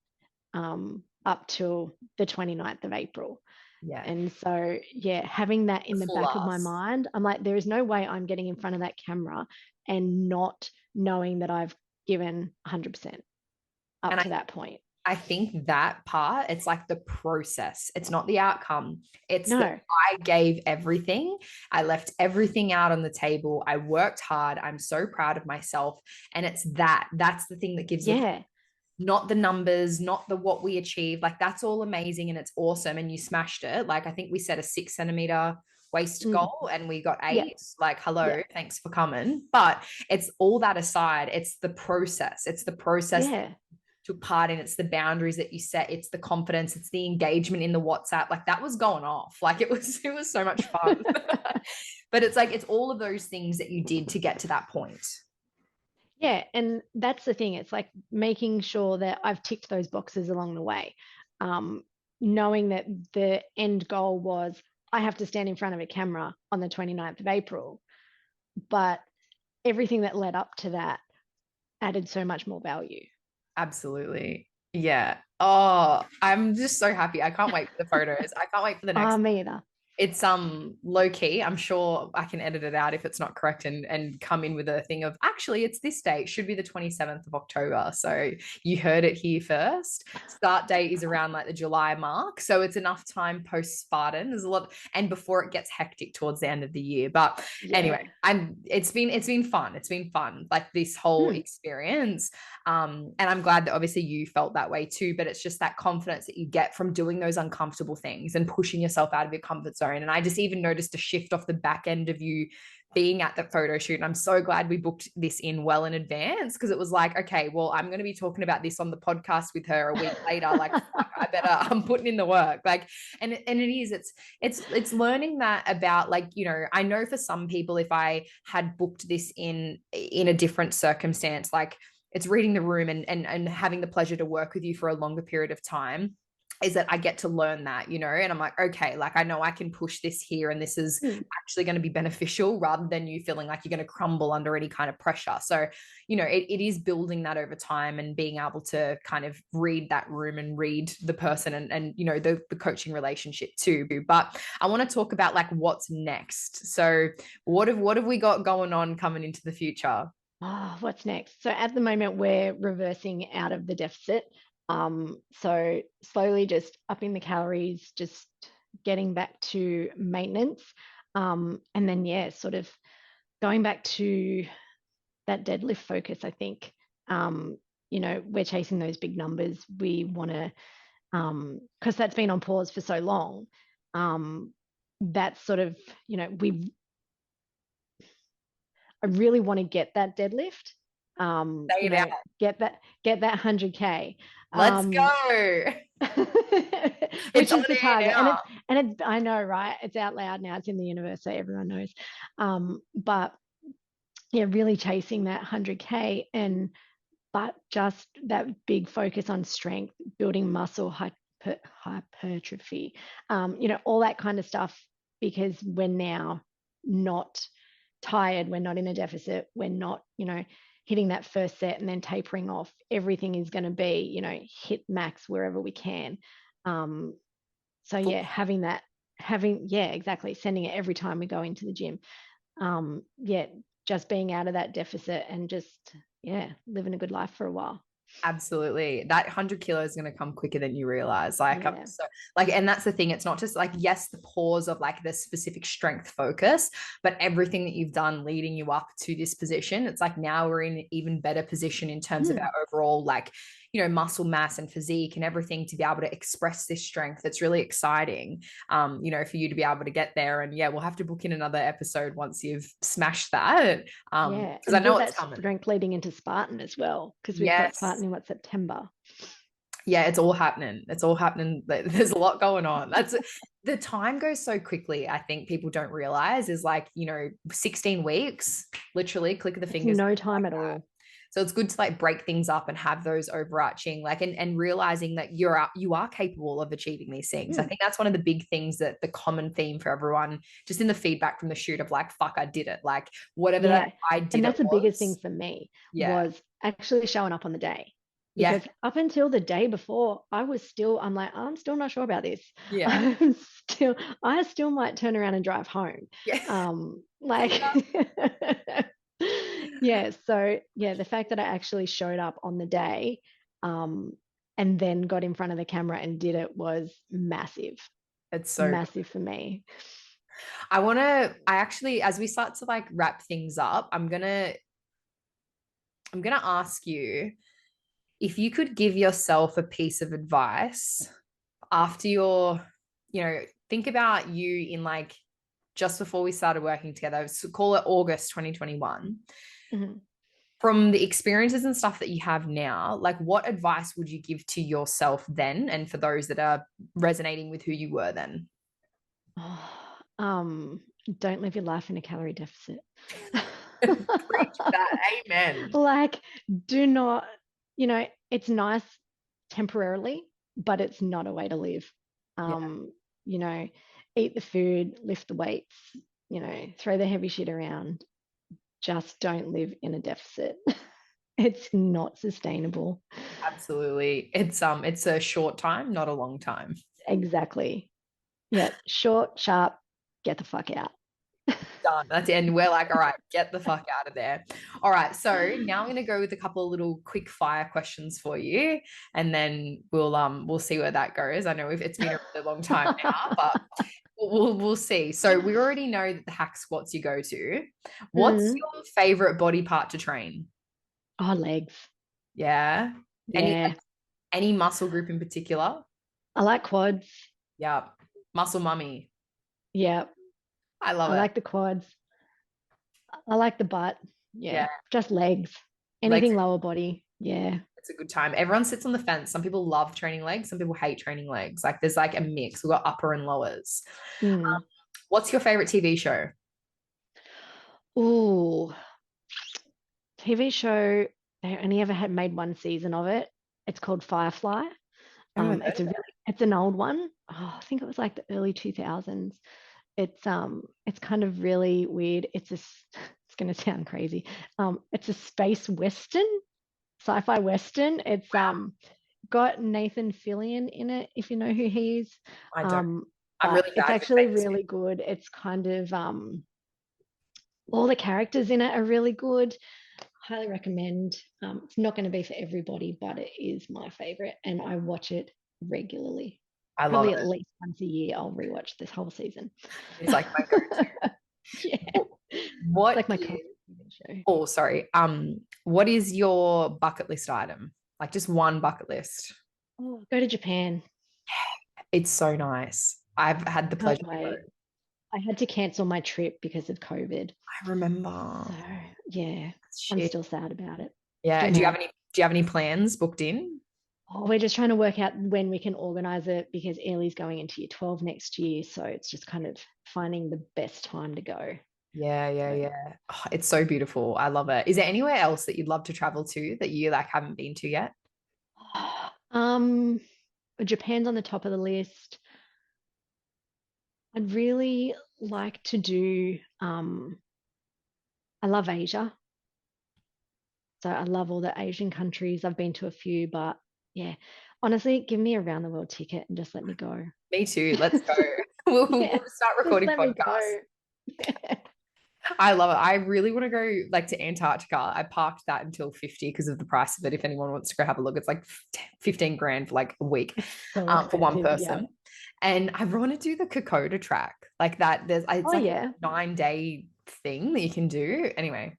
up till the 29th of April. Yeah. And so, yeah, having that in the back of my mind, I'm like, there is no way I'm getting in front of that camera and not knowing that I've given 100% up to that point. I think that part, it's like the process. It's not the outcome. It's that I gave everything. I left everything out on the table. I worked hard. I'm so proud of myself. And it's that's the thing that gives it, not the numbers, not the what we achieved. Like that's all amazing and it's awesome. And you smashed it. Like I think we set a 6 centimeter waist goal and we got 8. Like, hello, thanks for coming. But it's all that aside. It's the process. It's the process took part in. It's the boundaries that you set. It's the confidence. It's the engagement in the WhatsApp. Like that was going off. Like it was so much fun. But it's like, it's all of those things that you did to get to that point. Yeah, and that's the thing. It's like making sure that I've ticked those boxes along the way, knowing that the end goal was I have to stand in front of a camera on the 29th of April, but everything that led up to that added so much more value. Absolutely. Yeah. Oh, I'm just so happy. I can't wait for the photos. I can't wait for the next. Me either. It's low key. I'm sure I can edit it out if it's not correct and come in with a thing of actually it's this date. Should be the 27th of October. So you heard it here first. Start date is around like the July mark. So it's enough time post Spartan. There's a lot and before it gets hectic towards the end of the year. But anyway, it's been fun. It's been fun. Like this whole experience. And I'm glad that obviously you felt that way too, but it's just that confidence that you get from doing those uncomfortable things and pushing yourself out of your comfort zone. And I just even noticed a shift off the back end of you being at the photo shoot. And I'm so glad we booked this in well in advance because it was like, okay, well, I'm going to be talking about this on the podcast with her a week later. Like, fuck, I'm putting in the work. Like, and it is, it's learning that about like, you know, I know for some people, if I had booked this in a different circumstance, like it's reading the room and having the pleasure to work with you for a longer period of time is that I get to learn that, you know, and I'm like, okay, like I know I can push this here and this is actually going to be beneficial rather than you feeling like you're going to crumble under any kind of pressure. So, you know, it is building that over time and being able to kind of read that room and read the person and you know, the coaching relationship too. But I want to talk about like what's next. So what have we got going on coming into the future? Oh, what's next? So at the moment, we're reversing out of the deficit. So slowly just upping the calories, just getting back to maintenance. And then, yeah, sort of going back to that deadlift focus, I think. You know, we're chasing those big numbers. We want to, because that's been on pause for so long. That's sort of, you know, I really want to get that deadlift. You know, get that 100K. Let's go. Which is the target. And it's I know, right? It's out loud now. It's in the universe, so everyone knows. But yeah, really chasing that 100K but just that big focus on strength, building muscle hypertrophy, you know, all that kind of stuff, because we're now not tired, we're not in a deficit, we're not, you know, hitting that first set and then tapering off. Everything is going to be, you know, hit max wherever we can. So yeah, exactly, sending it every time we go into the gym. Yeah, just being out of that deficit and just, yeah, living a good life for a while. Absolutely. That 100 kilos is going to come quicker than you realize. Like, I'm so like, and that's the thing. It's not just like, yes, the pause of like the specific strength focus, but everything that you've done leading you up to this position. It's like now we're in an even better position in terms of our overall, like, you know, muscle mass and physique and everything to be able to express this strength. It's really exciting, you know, for you to be able to get there. And yeah, we'll have to book in another episode once you've smashed that. Because I know it's coming. Strength leading into Spartan as well, because we've got Spartan in September. Yeah, it's all happening. It's all happening. There's a lot going on. That's the time goes so quickly. I think people don't realize is like, you know, 16 weeks, literally click of the fingers. No time at all. So it's good to like break things up and have those overarching, like, and realizing that you are capable of achieving these things. I think that's one of the big things, that the common theme for everyone, just in the feedback from the shoot of like, fuck, I did it. Like whatever that I did. And that's the biggest thing for me was actually showing up on the day. Because up until the day before, I'm still not sure about this. Yeah. I still might turn around and drive home. Yeah. So the fact that I actually showed up on the day, and then got in front of the camera and did it was massive. It's so massive for me. I actually, as we start to like wrap things up, I'm gonna ask you if you could give yourself a piece of advice after think about you in like just before we started working together, so call it August 2021. from the experiences and stuff that you have now, like what advice would you give to yourself then, and for those that are resonating with who you were then? Don't live your life in a calorie deficit. Preach that. Amen. Like, do not, it's nice temporarily, but it's not a way to live. Eat the food, lift the weights, throw the heavy shit around. Just don't live in a deficit. It's not sustainable. Absolutely. It's a short time, not a long time. Exactly. Yeah. Short, sharp, get the fuck out. Done. That's it. And we're like, all right, get the fuck out of there. All right. So now I'm going to go with a couple of little quick fire questions for you, and then we'll see where that goes. I know it's been a really long time now, but we'll see. So we already know that the hack squats you go to. What's your favorite body part to train? Oh, legs. Yeah. Yeah. Any muscle group in particular? I like quads. Yeah. Muscle mummy. Yeah. I love it. I like the quads. I like the butt. Yeah. Just legs. Anything Legs. lower body. Yeah. It's a good time. Everyone sits on the fence. Some people love training legs. Some people hate training legs. Like there's like a mix. We've got upper and lowers. What's your favorite TV show? Ooh. TV show. They only ever had made one season of it. It's called Firefly. It's an old one. Oh, I think it was like the early 2000s. It's kind of really weird. It's going to sound crazy. It's a space western, sci-fi western. It's got Nathan Fillion in it, if you know who he is. I don't. I'm really bad. It's actually really good. It's kind of all the characters in it are really good. Highly recommend. It's not going to be for everybody, but it is my favorite, and I watch it regularly. I Probably love it. At least once a year, I'll rewatch this whole season. It's like my go-to. Yeah. What? It's like my show. Oh, sorry. What is your bucket list item? Like just one bucket list. Oh, go to Japan. It's so nice. I've had the pleasure. I had to cancel my trip because of COVID. I remember. So yeah, I'm still sad about it. Yeah. Do you have any plans booked in? Oh, we're just trying to work out when we can organize it because Ailey's going into year 12 next year. So it's just kind of finding the best time to go. Yeah. Oh, it's so beautiful. I love it. Is there anywhere else that you'd love to travel to that you like haven't been to yet? Japan's on the top of the list. I'd really like to do, I love Asia. So I love all the Asian countries. I've been to a few, but yeah, honestly, give me a round the world ticket and just let me go. Me too. Let's go. We'll start recording podcasts. I love it. I really want to go like to Antarctica. I parked that until 50 because of the price of it. If anyone wants to go have a look, it's like 15 grand for like a week for one person. Yeah. And I want to do the Kokoda track like that. It's a 9-day thing that you can do. Anyway,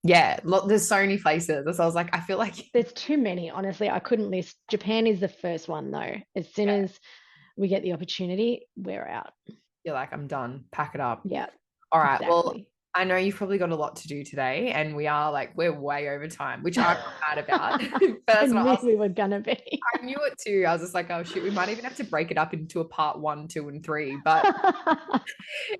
there's so many places. So I was like, I feel like there's too many. Honestly, I couldn't list. Japan is the first one though. As soon as we get the opportunity, we're out. You're like, I'm done. Pack it up. Yeah. All right. Exactly. Well, I know you've probably got a lot to do today, and we're way over time, which I'm not mad about. But that's we were gonna be. I knew it too. I was just like, oh shit, we might even have to break it up into a part 1, 2, and 3. But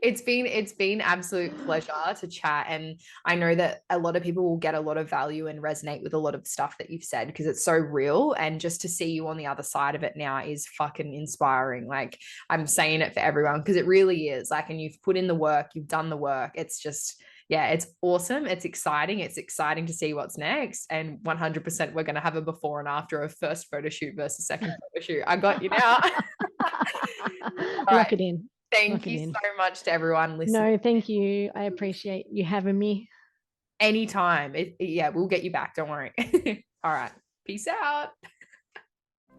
it's been absolute pleasure to chat, and I know that a lot of people will get a lot of value and resonate with a lot of stuff that you've said because it's so real, and just to see you on the other side of it now is fucking inspiring. Like I'm saying it for everyone because it really is. Like, and you've put in the work, you've done the work. It's just. Yeah, it's awesome. It's exciting. It's exciting to see what's next. And 100% we're going to have a before and after of first photo shoot versus second photo shoot. I got you now. Lock it in. Thank you so much to everyone listening. No, thank you. I appreciate you having me. Anytime. We'll get you back. Don't worry. All right. Peace out.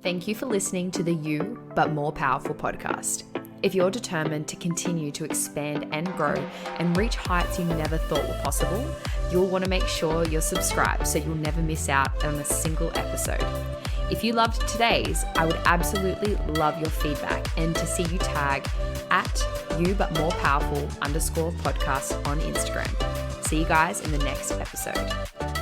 Thank you for listening to the You But More Powerful podcast. If you're determined to continue to expand and grow and reach heights you never thought were possible, you'll want to make sure you're subscribed so you'll never miss out on a single episode. If you loved today's, I would absolutely love your feedback and to see you tag @YouButMorePowerful_podcast on Instagram. See you guys in the next episode.